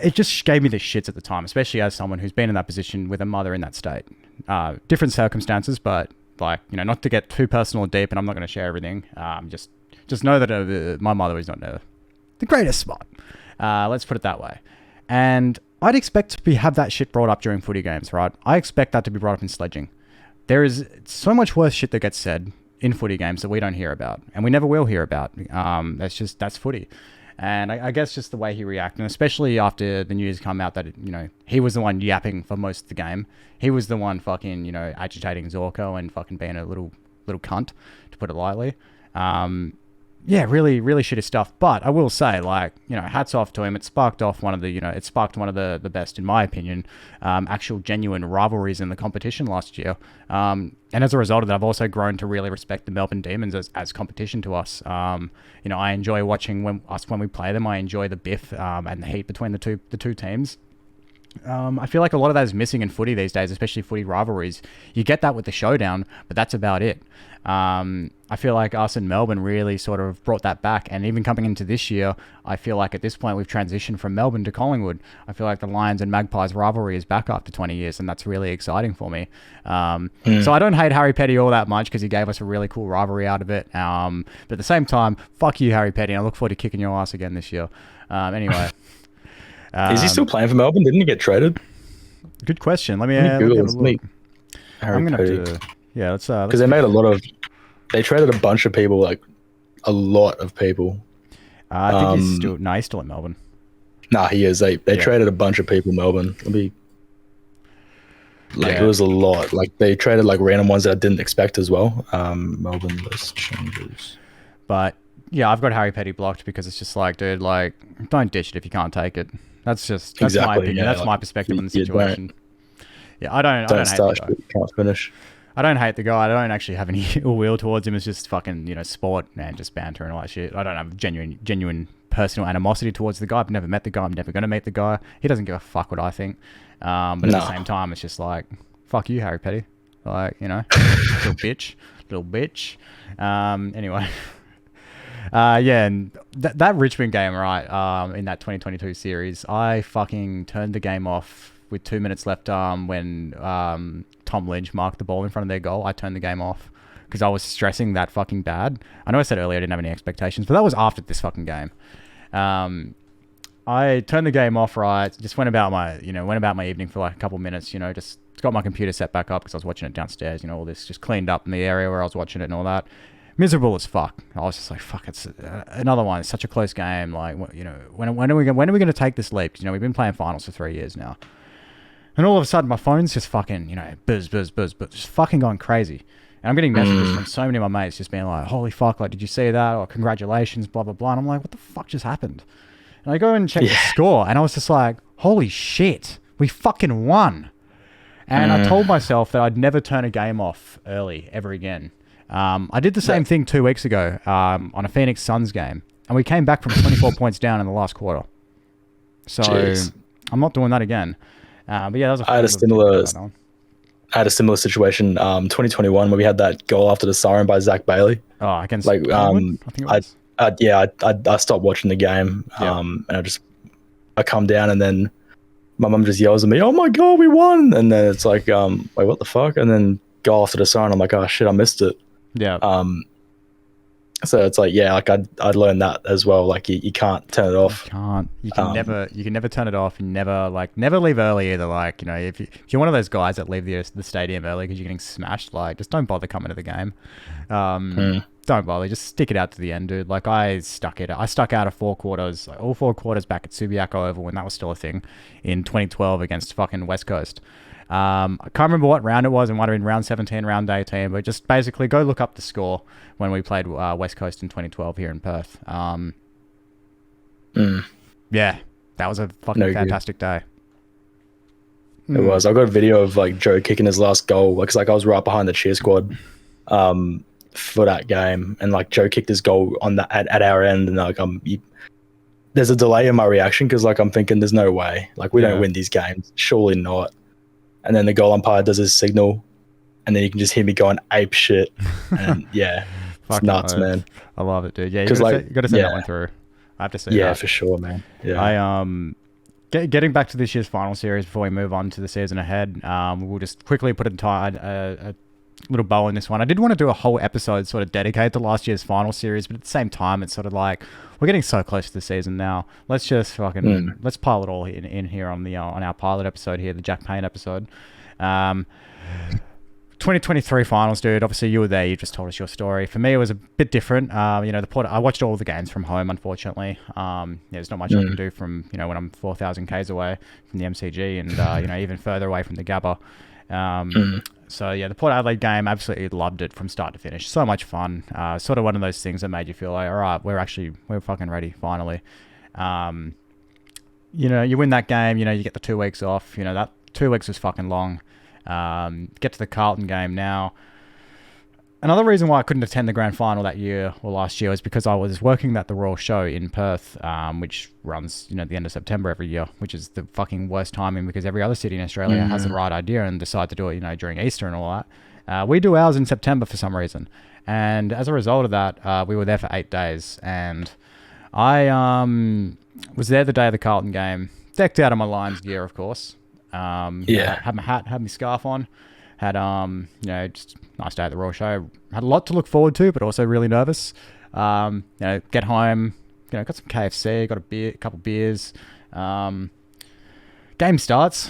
It just gave me the shits at the time, especially as someone who's been in that position with a mother in that state. Different circumstances, but, like, you know, not to get too personal or deep, and I'm not going to share everything. Just know that my mother is not the greatest spot. Let's put it that way. And I'd expect to have that shit brought up during footy games, right? I expect that to be brought up in sledging. There is so much worse shit that gets said in footy games that we don't hear about, and we never will hear about. That's footy. And I guess just the way he reacted, and especially after the news come out that, you know, he was the one yapping for most of the game. He was the one fucking, you know, agitating Zorko and fucking being a little cunt, to put it lightly. Yeah, really, really shitty stuff. But I will say, like, you know, hats off to him. It sparked one of the best, in my opinion, actual genuine rivalries in the competition last year. And as a result of that, I've also grown to really respect the Melbourne Demons as competition to us. You know, I enjoy watching when we play them. I enjoy the biff and the heat between the two teams. I feel like a lot of that is missing in footy these days, especially footy rivalries. You get that with the showdown, but that's about it. I feel like us in Melbourne really sort of brought that back, and even coming into this year, I feel like at this point we've transitioned from Melbourne to Collingwood. I feel like the Lions and Magpies rivalry is back after 20 years, and that's really exciting for me. So I don't hate Harry Petty all that much because he gave us a really cool rivalry out of it. But at the same time, fuck you, Harry Petty, and I look forward to kicking your ass again this year. Anyway. Is he still playing for Melbourne? Didn't he get traded? Good question. Let me have a look. Harry Petty. Yeah, let's because they made they traded a bunch of people, like a lot of people. I think he's still at Melbourne. Nah, he is. They traded a bunch of people, Melbourne. It was a lot. Like, they traded like random ones that I didn't expect as well. Melbourne list changes. But yeah, I've got Harry Petty blocked because it's just like, dude, like, don't ditch it if you can't take it. That's my opinion. Yeah, that's my perspective on the situation. Yeah, I don't start shit you can't finish. I don't hate the guy. I don't actually have any ill will towards him. It's just fucking, you know, sport and just banter and all that shit. I don't have genuine personal animosity towards the guy. I've never met the guy. I'm never going to meet the guy. He doesn't give a fuck what I think. But at the same time, it's just like, fuck you, Harry Petty. Like, you know, little bitch. Anyway. Yeah, and that Richmond game, right, in that 2022 series, I fucking turned the game off with 2 minutes left when Tom Lynch marked the ball in front of their goal. I turned the game off because I was stressing that fucking bad. I know I said earlier I didn't have any expectations, but that was after this fucking game. I turned the game off, right, just went about my evening for like a couple minutes, you know, just got my computer set back up because I was watching it downstairs, you know, all this, just cleaned up in the area where I was watching it and all that. Miserable as fuck. I was just like, fuck, it's another one. It's such a close game. Like, you know, when are we going to take this leap? Because, you know, we've been playing finals for 3 years now. And all of a sudden, my phone's just fucking, you know, buzz, just fucking going crazy. And I'm getting messages from so many of my mates just being like, holy fuck, like, did you see that? Or congratulations, blah, blah, blah. And I'm like, what the fuck just happened? And I go and check the score, and I was just like, holy shit, we fucking won. And I told myself that I'd never turn a game off early ever again. I did the same thing 2 weeks ago on a Phoenix Suns game, and we came back from 24 points down in the last quarter. So I'm not doing that again. But yeah, that was I had a similar situation 2021 where we had that goal after the siren by Zach Bailey. Oh, against like I think it was. I stopped watching the game and I come down, and then my mum just yells at me, "Oh my god, we won!" And then it's like, wait, what the fuck? And then go after the sign. I'm like, oh shit, I missed it. Yeah. So it's like, yeah, like I'd learned that as well. Like you can't turn it off. You can never turn it off. And never leave early either. Like, you know, if you're one of those guys that leave the stadium early because you're getting smashed, like, just don't bother coming to the game. Don't bother. Just stick it out to the end, dude. Like, I stuck out of 4 quarters, like, all 4 quarters back at Subiaco Oval when that was still a thing in 2012 against fucking West Coast. I can't remember what round it was. It might have been round 17, round 18, but just basically go look up the score when we played West Coast in 2012 here in Perth. Yeah, that was a fucking fantastic day. It was. I got a video of like Joe kicking his last goal because like I was right behind the cheer squad for that game, and like Joe kicked his goal on that at our end, and like there's a delay in my reaction because like I'm thinking there's no way, like we don't win these games, surely not. And then the goal umpire does his signal, and then you can just hear me going ape shit. And yeah, it's nuts, man. I love it, dude. Yeah, you got to send that one through. I have to say that. For sure, man. Yeah. Getting back to this year's final series before we move on to the season ahead, we'll just quickly put a little bow on this one. I did want to do a whole episode sort of dedicated to last year's final series, but at the same time, it's sort of like we're getting so close to the season now. Let's just fucking let's pile it all in here on the on our pilot episode here, the Jack Payne episode. 2023 finals, dude. Obviously, you were there. You just told us your story. For me, it was a bit different. You know, I watched all the games from home, unfortunately. There's not much I can do from, you know, when I'm 4,000 Ks away from the MCG and, you know, even further away from the Gabba. So, yeah, the Port Adelaide game, absolutely loved it from start to finish. So much fun. Sort of one of those things that made you feel like, all right, we're fucking ready, finally. You know, you win that game, you know, you get the 2 weeks off. You know, that 2 weeks was fucking long. Get to the Carlton game now. Another reason why I couldn't attend the grand final that year or last year was because I was working at the Royal Show in Perth, which runs, you know, at the end of September every year, which is the fucking worst timing because every other city in Australia has the right idea and decide to do it, you know, during Easter and all that. We do ours in September for some reason. And as a result of that, we were there for 8 days. And I was there the day of the Carlton game, decked out in my Lions gear, of course. Had my hat, had my scarf on, had you know, just nice day at the Royal Show. Had a lot to look forward to, but also really nervous. You know, get home, you know, got some KFC, got a couple beers. Game starts.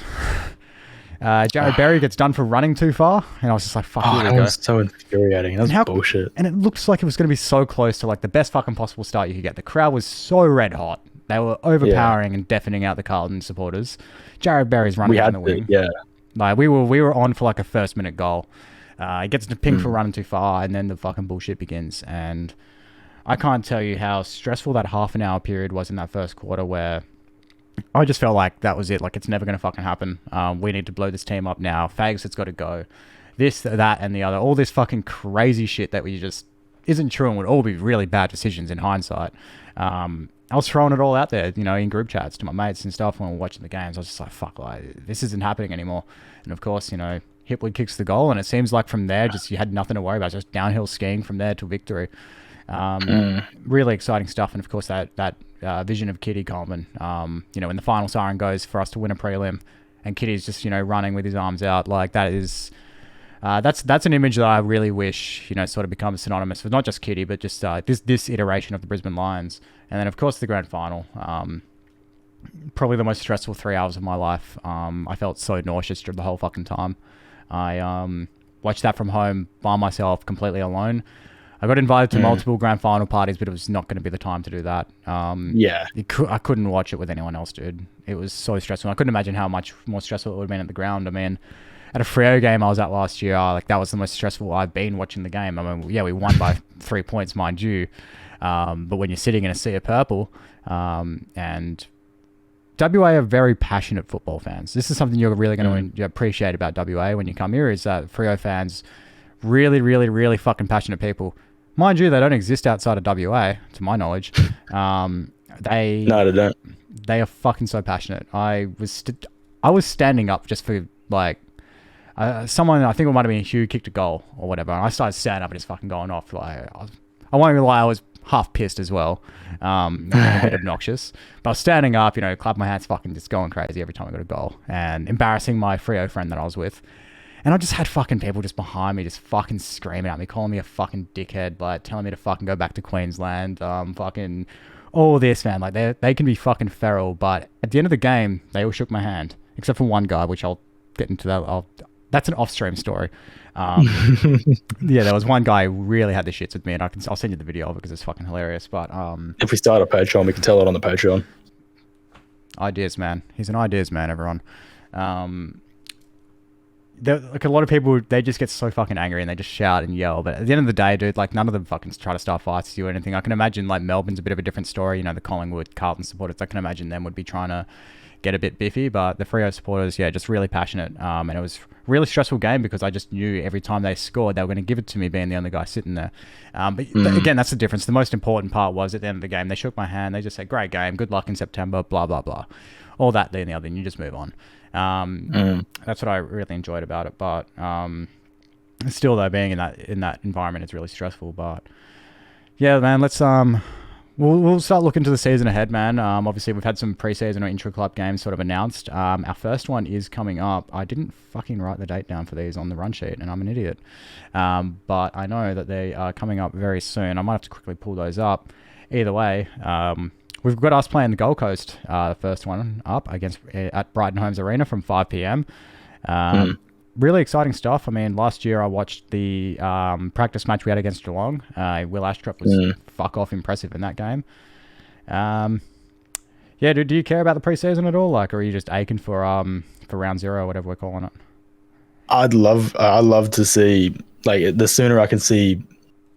Jared Berry gets done for running too far, and I was just like, "Fuck, here we go." That was so infuriating. That was bullshit. And it looks like it was going to be so close to like the best fucking possible start you could get. The crowd was so red hot. They were overpowering and deafening out the Carlton supporters. Jared Berry's running in the wing. Like we were on for like a first minute goal. He gets to ping for running too far, and then the fucking bullshit begins. And I can't tell you how stressful that half an hour period was in that first quarter, where I just felt like that was it. Like, it's never going to fucking happen. We need to blow this team up now. Fags, it's got to go. This, that, and the other. All this fucking crazy shit that we just isn't true and would all be really bad decisions in hindsight. I was throwing it all out there, you know, in group chats to my mates and stuff when we were watching the games. I was just like, fuck, like, this isn't happening anymore. And of course, you know, Hipwood kicks the goal, and it seems like from there, just you had nothing to worry about. Just downhill skiing from there to victory. Really exciting stuff. And of course, that vision of Kitty Coleman, you know, when the final siren goes for us to win a prelim, and Kitty's just, you know, running with his arms out, like, that is... that's an image that I really wish, you know, sort of becomes synonymous with not just Kitty, but just this iteration of the Brisbane Lions. And then, of course, the grand final. Probably the most stressful 3 hours of my life. I felt so nauseous the whole fucking time. I watched that from home by myself, completely alone. I got invited to multiple grand final parties, but it was not going to be the time to do that. I couldn't watch it with anyone else, dude. It was so stressful. I couldn't imagine how much more stressful it would have been at the ground. I mean... At a Freo game I was at last year, like, that was the most stressful I've been watching the game. I mean, yeah, we won by 3 points, mind you. But when you're sitting in a sea of purple, and WA are very passionate football fans. This is something you're really going to appreciate about WA when you come here, is that Freo fans, really, really, really fucking passionate people. Mind you, they don't exist outside of WA, to my knowledge. No, they don't. They are fucking so passionate. I was standing up just for, like... someone, I think it might have been Hugh, kicked a goal or whatever, and I started standing up and just fucking going off. Like, I won't even lie, I was half pissed as well. A bit obnoxious. But I was standing up, you know, clapping my hands, fucking just going crazy every time I got a goal, and embarrassing my Freo friend that I was with. And I just had fucking people just behind me, just fucking screaming at me, calling me a fucking dickhead, like telling me to fucking go back to Queensland, fucking all this, man. Like they can be fucking feral, but at the end of the game, they all shook my hand, except for one guy, which I'll get into that. That's an off-stream story. Yeah, there was one guy who really had the shits with me, and I'll send you the video of it because it's fucking hilarious. But if we start a Patreon, we can tell it on the Patreon. Ideas, man. He's an ideas man, everyone. Like a lot of people, they just get so fucking angry and they just shout and yell. But at the end of the day, dude, like none of them fucking try to start fights with you or anything. I can imagine like Melbourne's a bit of a different story. You know, the Collingwood, Carlton supporters, I can imagine them would be trying to get a bit biffy. But the Freo supporters, yeah, just really passionate. And it was a really stressful game because I just knew every time they scored, they were going to give it to me being the only guy sitting there. But again, that's the difference. The most important part was at the end of the game, they shook my hand. They just said, great game, good luck in September, blah, blah, blah. All that, then the other, and you just move on. That's what I really enjoyed about it. But still, though, being in that environment is really stressful. But yeah, man, let's we'll start looking to the season ahead, man. Obviously, we've had some preseason or intra-club games sort of announced. Our first one is coming up. I didn't fucking write the date down for these on the run sheet, and I'm an idiot. But I know that they are coming up very soon. I might have to quickly pull those up. Either way, we've got us playing the Gold Coast, the first one up at Brighton Homes Arena from 5 p.m. Really exciting stuff. I mean, last year I watched the practice match we had against Geelong. Will Ashcroft was fuck off impressive in that game. Yeah, do you care about the preseason at all? Like, or are you just aching for round zero or whatever we're calling it? I'd love to see, like, the sooner I can see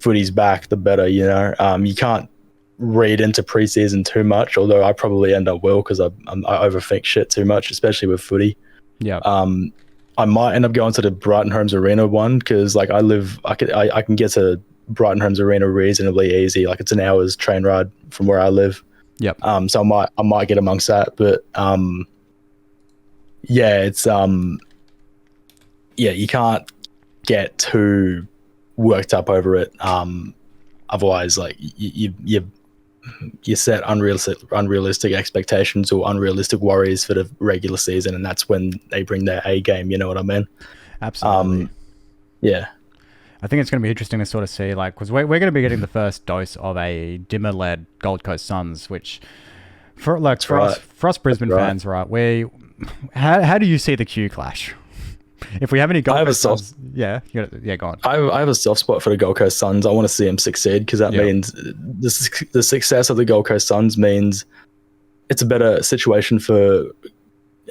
footy's back, the better. You know, you can't read into preseason too much, although I probably end up will because I overthink shit too much, especially with footy. Yeah. I might end up going to the Brighton Homes Arena one because, like, I can get to Brighton Homes Arena reasonably easy. Like, it's an hour's train ride from where I live. Yep. So I might get amongst that, but yeah, it's you can't get too worked up over it. Otherwise, like, you set unrealistic expectations or unrealistic worries for the regular season, and that's when they bring their A game. You know what I mean? Absolutely. Yeah. I think it's going to be interesting to sort of see, like, because we're going to be getting the first dose of a Dimmer-led Gold Coast Suns, which for us Brisbane fans, right? How do you see the Q clash? If we have any Gold Coast Suns, go on. I have a soft spot for the Gold Coast Suns. I want to see them succeed because that means the success of the Gold Coast Suns means it's a better situation for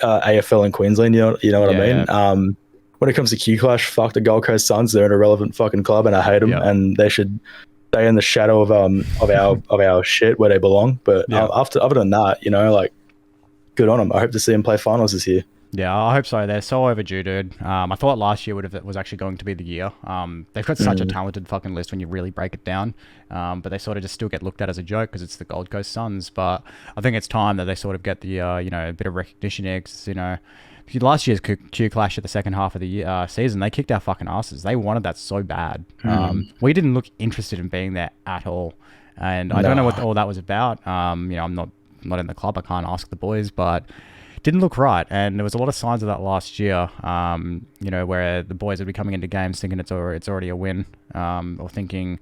AFL in Queensland. You know what I mean? When it comes to Q Clash, fuck the Gold Coast Suns. They're an irrelevant fucking club, and I hate them. And they should stay in the shadow of our shit where they belong. But other than that, you know, like, good on them. I hope to see them play finals this year. Yeah, I hope so. They're so overdue, dude. I thought last year was actually going to be the year. They've got such a talented fucking list when you really break it down. But they sort of just still get looked at as a joke because it's the Gold Coast Suns. But I think it's time that they sort of get the a bit of recognition here. 'Cause, you know, last year's Q Clash at the second half of the season, they kicked our fucking asses. They wanted that so bad. We didn't look interested in being there at all. And I don't know what all that was about. I'm not in the club. I can't ask the boys, but didn't look right. And there was a lot of signs of that last year, where the boys would be coming into games thinking it's already a win, or thinking,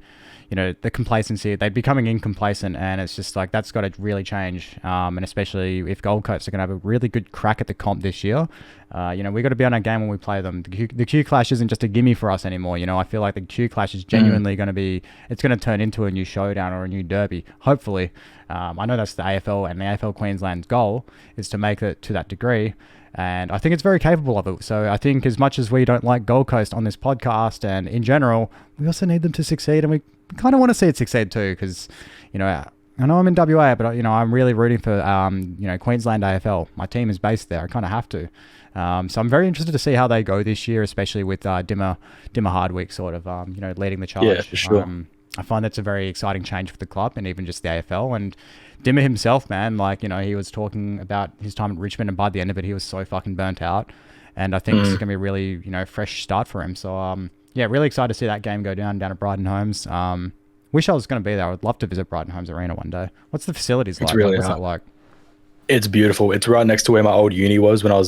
the complacency, they'd be coming in complacent, and it's just like, that's got to really change. And especially if Gold Coast are going to have a really good crack at the comp this year, we got to be on our game when we play them. The Q Clash isn't just a gimme for us anymore. I feel like the Q Clash is genuinely going to be, it's going to turn into a new showdown or a new derby, hopefully. I know that's the AFL and the AFL Queensland's goal, is to make it to that degree. And I think it's very capable of it. So I think as much as we don't like Gold Coast on this podcast and in general, we also need them to succeed. And we kind of want to see it succeed too, because, I know I'm in WA, but, I'm really rooting for, Queensland AFL. My team is based there. I kind of have to. So I'm very interested to see how they go this year, especially with Dimmer Hardwick sort of, leading the charge. Yeah, for sure. I find that's a very exciting change for the club and even just the AFL. And Dimmer himself, man, like, he was talking about his time at Richmond, and by the end of it, he was so fucking burnt out. And I think this is going to be a really, fresh start for him. So, really excited to see that game go down at Brighton Homes. Wish I was going to be there. I would love to visit Brighton Homes Arena one day. What's the facilities like? Really What's that like? It's beautiful. It's right next to where my old uni was when I was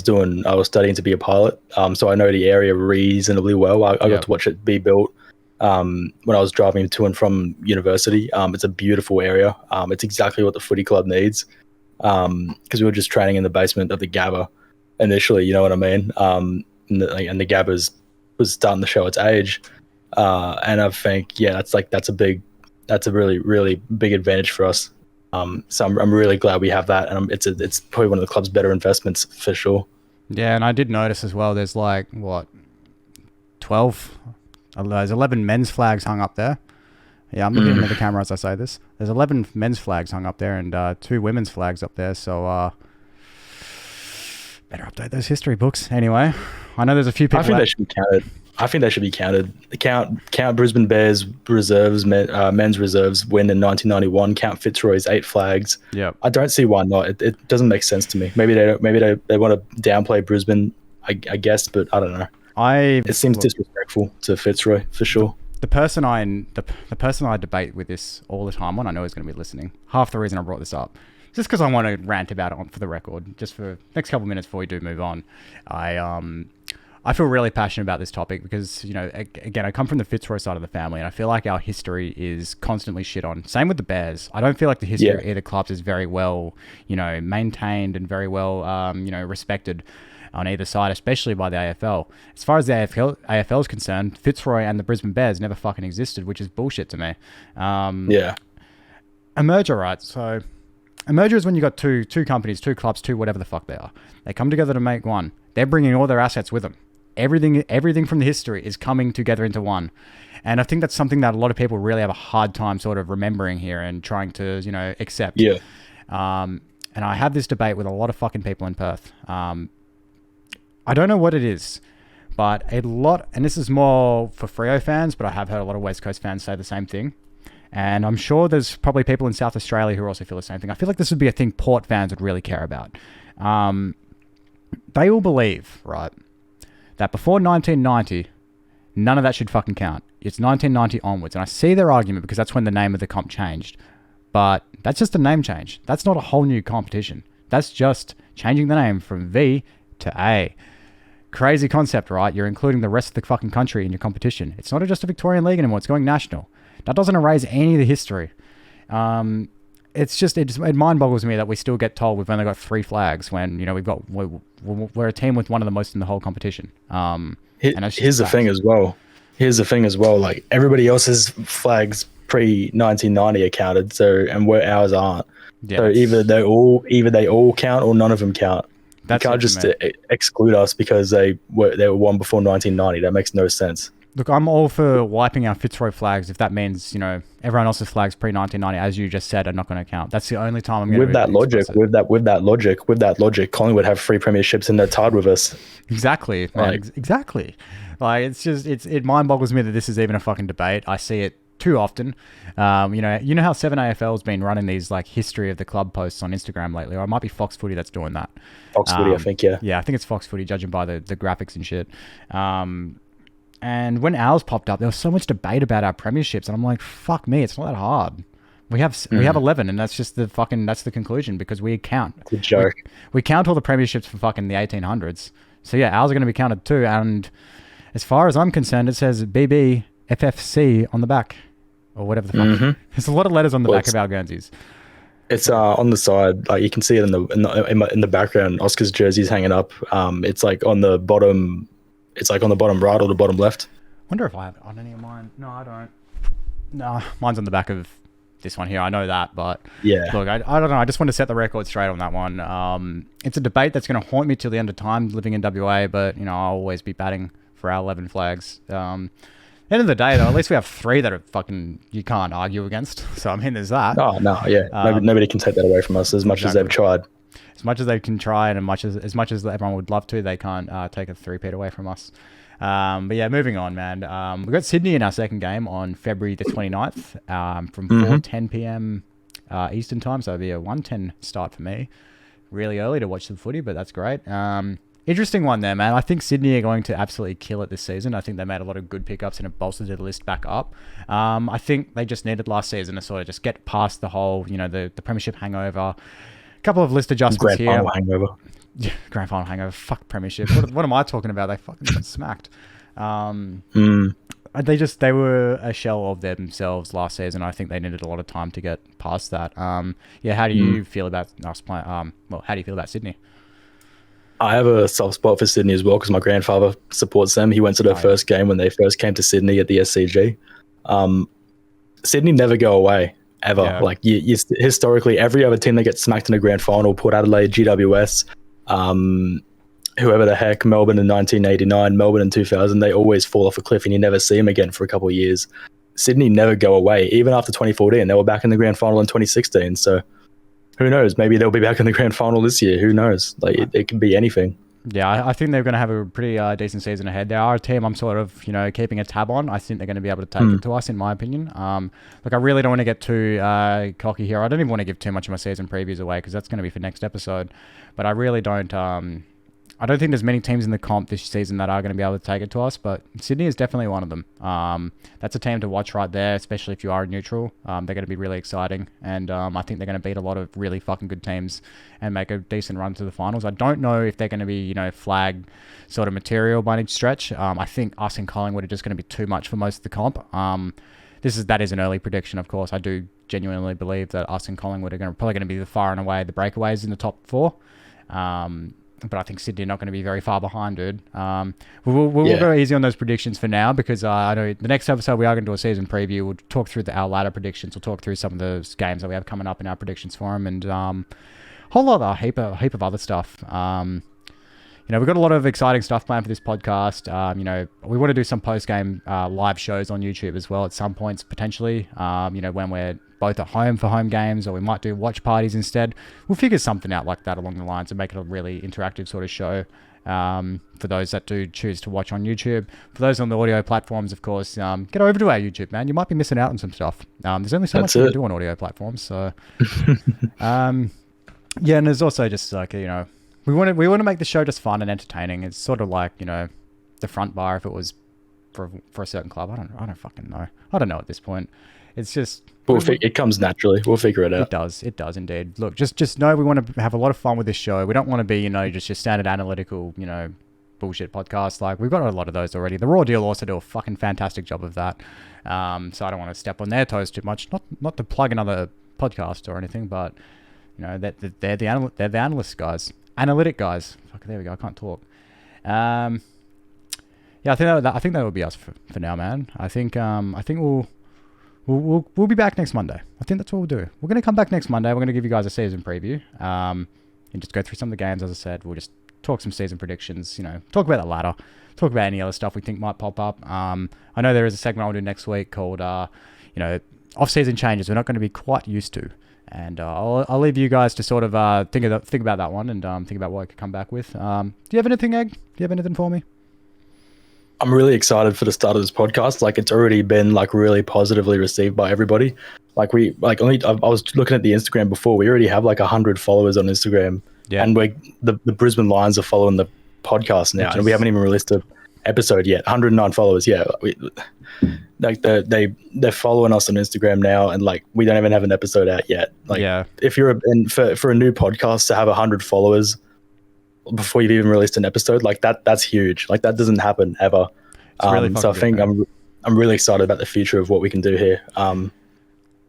studying to be a pilot. So I know the area reasonably well. I got to watch it be built when I was driving to and from university. It's a beautiful area. It's exactly what the footy club needs. Because we were just training in the basement of the Gabba initially, you know what I mean? And the Gabba's was starting to show its age. And I think, that's a really, really big advantage for us. So I'm really glad we have that, and it's probably one of the club's better investments for sure. Yeah, and I did notice as well. There's like 12. There's 11 men's flags hung up there. Yeah, I'm looking into the camera as I say this. There's 11 men's flags hung up there, and 2 women's flags up there. So better update those history books. Anyway, I know there's a few people. I think they should be counted. Count Brisbane Bears reserves, men's reserves win in 1991. Count Fitzroy's 8 flags. Yeah, I don't see why not. It doesn't make sense to me. Maybe they want to downplay Brisbane, I guess, but I don't know. It seems disrespectful to Fitzroy for sure. The person I debate with this all the time on, I know is going to be listening. Half the reason I brought this up, just because I want to rant about it for the record, just for the next couple of minutes before we do move on. I feel really passionate about this topic because, again, I come from the Fitzroy side of the family, and I feel like our history is constantly shit on. Same with the Bears. I don't feel like the history of either clubs is very well, maintained and very well, respected on either side, especially by the AFL. As far as the AFL is concerned, Fitzroy and the Brisbane Bears never fucking existed, which is bullshit to me. A merger, right? So a merger is when you got two companies, 2 clubs, 2 whatever the fuck they are. They come together to make one. They're bringing all their assets with them. Everything from the history is coming together into one. And I think that's something that a lot of people really have a hard time sort of remembering here and trying to, accept. Yeah. And I have this debate with a lot of fucking people in Perth. I don't know what it is, but and this is more for Freo fans, but I have heard a lot of West Coast fans say the same thing. And I'm sure there's probably people in South Australia who also feel the same thing. I feel like this would be a thing Port fans would really care about. They all believe, right, that before 1990, none of that should fucking count. It's 1990 onwards. And I see their argument because that's when the name of the comp changed. But that's just a name change. That's not a whole new competition. That's just changing the name from V to A. Crazy concept, right? You're including the rest of the fucking country in your competition. It's not just a Victorian league anymore. It's going national. That doesn't erase any of the history. It mind boggles me that we still get told we've only got 3 flags when, we're a team with one of the most in the whole competition. Here's the thing as well. Like everybody else's flags pre-1990 are counted. So, and where ours aren't. Yeah, so either they all count or none of them count. You can't just exclude us because they were won before 1990. That makes no sense. Look, I'm all for wiping our Fitzroy flags if that means, everyone else's flags pre-1990, as you just said, are not going to count. That's the only time I'm going to with that logic, Collingwood have 3 premierships and they're tied with us. Exactly, man, exactly. Like it mind boggles me that this is even a fucking debate. I see it too often. You know how 7AFL's been running these like history of the club posts on Instagram lately, or it might be Fox Footy that's doing that. Fox Footy, I think, yeah. Yeah, I think it's Fox Footy, judging by the graphics and shit. And when ours popped up, there was so much debate about our premierships, and I'm like, fuck me, it's not that hard. We have 11, and that's just that's the conclusion because we count. It's a joke. We count all the premierships for fucking the 1800s. So yeah, ours are going to be counted too. And as far as I'm concerned, it says BBFFC on the back, or whatever the fuck. Mm-hmm. There's a lot of letters on the back of our Guernseys. It's on the side, like you can see it in the background. Oscar's jersey's hanging up. It's like on the bottom. It's like on the bottom right or the bottom left. Wonder if I have it on any of mine. No, I don't. No, mine's on the back of this one here. I know that, but yeah. Look, I don't know. I just want to set the record straight on that one. It's a debate that's going to haunt me till the end of time living in WA, but I'll always be batting for our 11 flags. At the end of the day, though, at least we have 3 that are fucking you can't argue against. So there's that. Oh no, yeah. Nobody can take that away from us as much as they've tried. As much as they can try and as much as everyone would love to, they can't take a 3-peat away from us. But yeah, moving on, man. We've got Sydney in our second game on February the 29th from 4:10 p.m. Eastern time. So it'll be a 1:10 start for me. Really early to watch the footy, but that's great. Interesting one there, man. I think Sydney are going to absolutely kill it this season. I think they made a lot of good pickups and have bolstered the list back up. I think they just needed last season to sort of just get past the whole, the premiership hangover. couple of list adjustments Grand here. final hangover. Yeah, grand final hangover. Fuck Premiership. What am I talking about? They fucking got smacked. They were a shell of themselves last season. I think they needed a lot of time to get past that. Yeah, how do you feel about us playing? Well, how do you feel about Sydney? I have a soft spot for Sydney as well because my grandfather supports them. He went to their first game when they first came to Sydney at the SCG. Sydney never go away ever. Yeah. Like you historically, every other team that gets smacked in a grand final, Port Adelaide, GWS, whoever the heck, Melbourne in 1989, Melbourne in 2000, they always fall off a cliff and you never see them again for a couple of years. Sydney never go away. Even after 2014, they were back in the grand final in 2016. So who knows? Maybe they'll be back in the grand final this year. Who knows? Like it can be anything. Yeah, I think they're going to have a pretty decent season ahead. They are a team I'm sort of, keeping a tab on. I think they're going to be able to take it to us, in my opinion. Look, I really don't want to get too cocky here. I don't even want to give too much of my season previews away because that's going to be for next episode. But I really don't. I don't think there's many teams in the comp this season that are going to be able to take it to us, but Sydney is definitely one of them. That's a team to watch right there, especially if you are neutral. They're going to be really exciting, and I think they're going to beat a lot of really fucking good teams and make a decent run to the finals. I don't know if they're going to be, flag sort of material by any stretch. I think us and Collingwood are just going to be too much for most of the comp. That is an early prediction, of course. I do genuinely believe that us and Collingwood are probably going to be the far and away the breakaways in the top four. But I think Sydney are not going to be very far behind, dude. We'll go easy on those predictions for now because I know the next episode we are going to do a season preview. We'll talk through our ladder predictions. We'll talk through some of those games that we have coming up in our predictions for them and whole lot of heap of other stuff. We've got a lot of exciting stuff planned for this podcast. We want to do some post-game live shows on YouTube as well at some points potentially. When we're both at home for home games, or we might do watch parties instead. We'll figure something out like that along the lines and make it a really interactive sort of show for those that do choose to watch on YouTube. For those on the audio platforms, of course, get over to our YouTube, man. You might be missing out on some stuff. There's only so much you can do on audio platforms. So, and there's also just like, we want to make the show just fun and entertaining. It's sort of like, the front bar if it was for a certain club. I don't fucking know. I don't know at this point. It's just it comes naturally. We'll figure it out. It does indeed. Look, just know we want to have a lot of fun with this show. We don't want to be, just your standard analytical, bullshit podcast. Like we've got a lot of those already. The Raw Deal also do a fucking fantastic job of that. So I don't want to step on their toes too much. Not to plug another podcast or anything, but they're the analyst guys, analytic guys. Fuck, there we go. I can't talk. I think that would be us for now, man. I think we'll be back next Monday. I think that's what we'll do. We're going to come back next Monday. We're going to give you guys a season preview and just go through some of the games. As I said, we'll just talk some season predictions, talk about the ladder, talk about any other stuff we think might pop up. I know there is a segment I'll do next week called, off-season changes we're not going to be quite used to. And I'll leave you guys to sort of think about that one and think about what I could come back with. Do you have anything, Egg? Do you have anything for me? I'm really excited for the start of this podcast. Like it's already been like really positively received by everybody. I was looking at the Instagram before. We already have like 100 followers on Instagram, and the Brisbane Lions are following the podcast now, and we haven't even released an episode yet. 109 followers. Yeah, they're following us on Instagram now, and like we don't even have an episode out yet. If you're for a new podcast to have 100 followers before you've even released an episode, like that's huge. Like that doesn't happen ever. Really so I think I'm really excited about the future of what we can do here.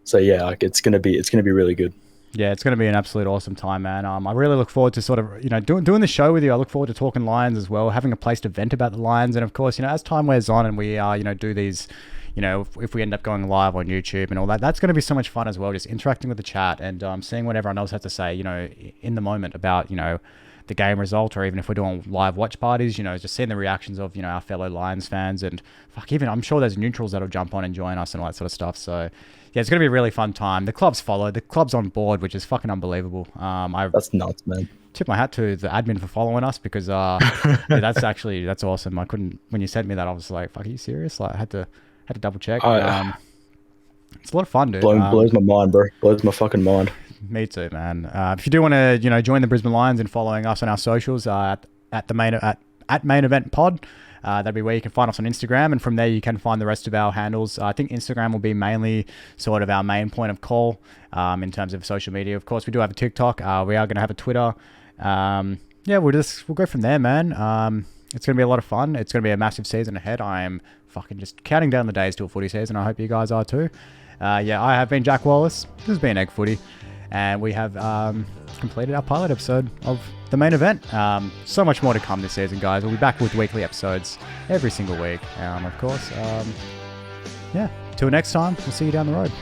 It's gonna be really good. Yeah, it's going to be an absolute awesome time, man. I really look forward to sort of, doing the show with you. I look forward to talking Lions as well, having a place to vent about the Lions. And of course, as time wears on and we, do these, if we end up going live on YouTube and all that, that's going to be so much fun as well. Just interacting with the chat and seeing what everyone else has to say, in the moment about, the game result, or even if we're doing live watch parties, just seeing the reactions of, our fellow Lions fans, and even I'm sure there's neutrals that'll jump on and join us and all that sort of stuff. So yeah, it's going to be a really fun time. The club's followed, the club's on board, which is fucking unbelievable. That's nuts, man. Tip my hat to the admin for following us because that's awesome. I couldn't, when you sent me that, I was like, fuck, are you serious? Like I had to double check. It's a lot of fun, dude. Blows my mind, bro. Blows my fucking mind. Me too, man. If you do want to, join the Brisbane Lions and following us on our socials, at at Main Event Pod. That'd be where you can find us on Instagram, and from there you can find the rest of our handles. I think Instagram will be mainly sort of our main point of call in terms of social media. Of course, we do have a TikTok. We are going to have a Twitter. We'll go from there, man. It's going to be a lot of fun. It's going to be a massive season ahead. I am fucking just counting down the days to a footy season. I hope you guys are too. I have been Jack Wallace. This has been Egg Footy, and we have completed our pilot episode of the main event. So much more to come this season, guys. We'll be back with weekly episodes every single week, of course. Till next time, we'll see you down the road.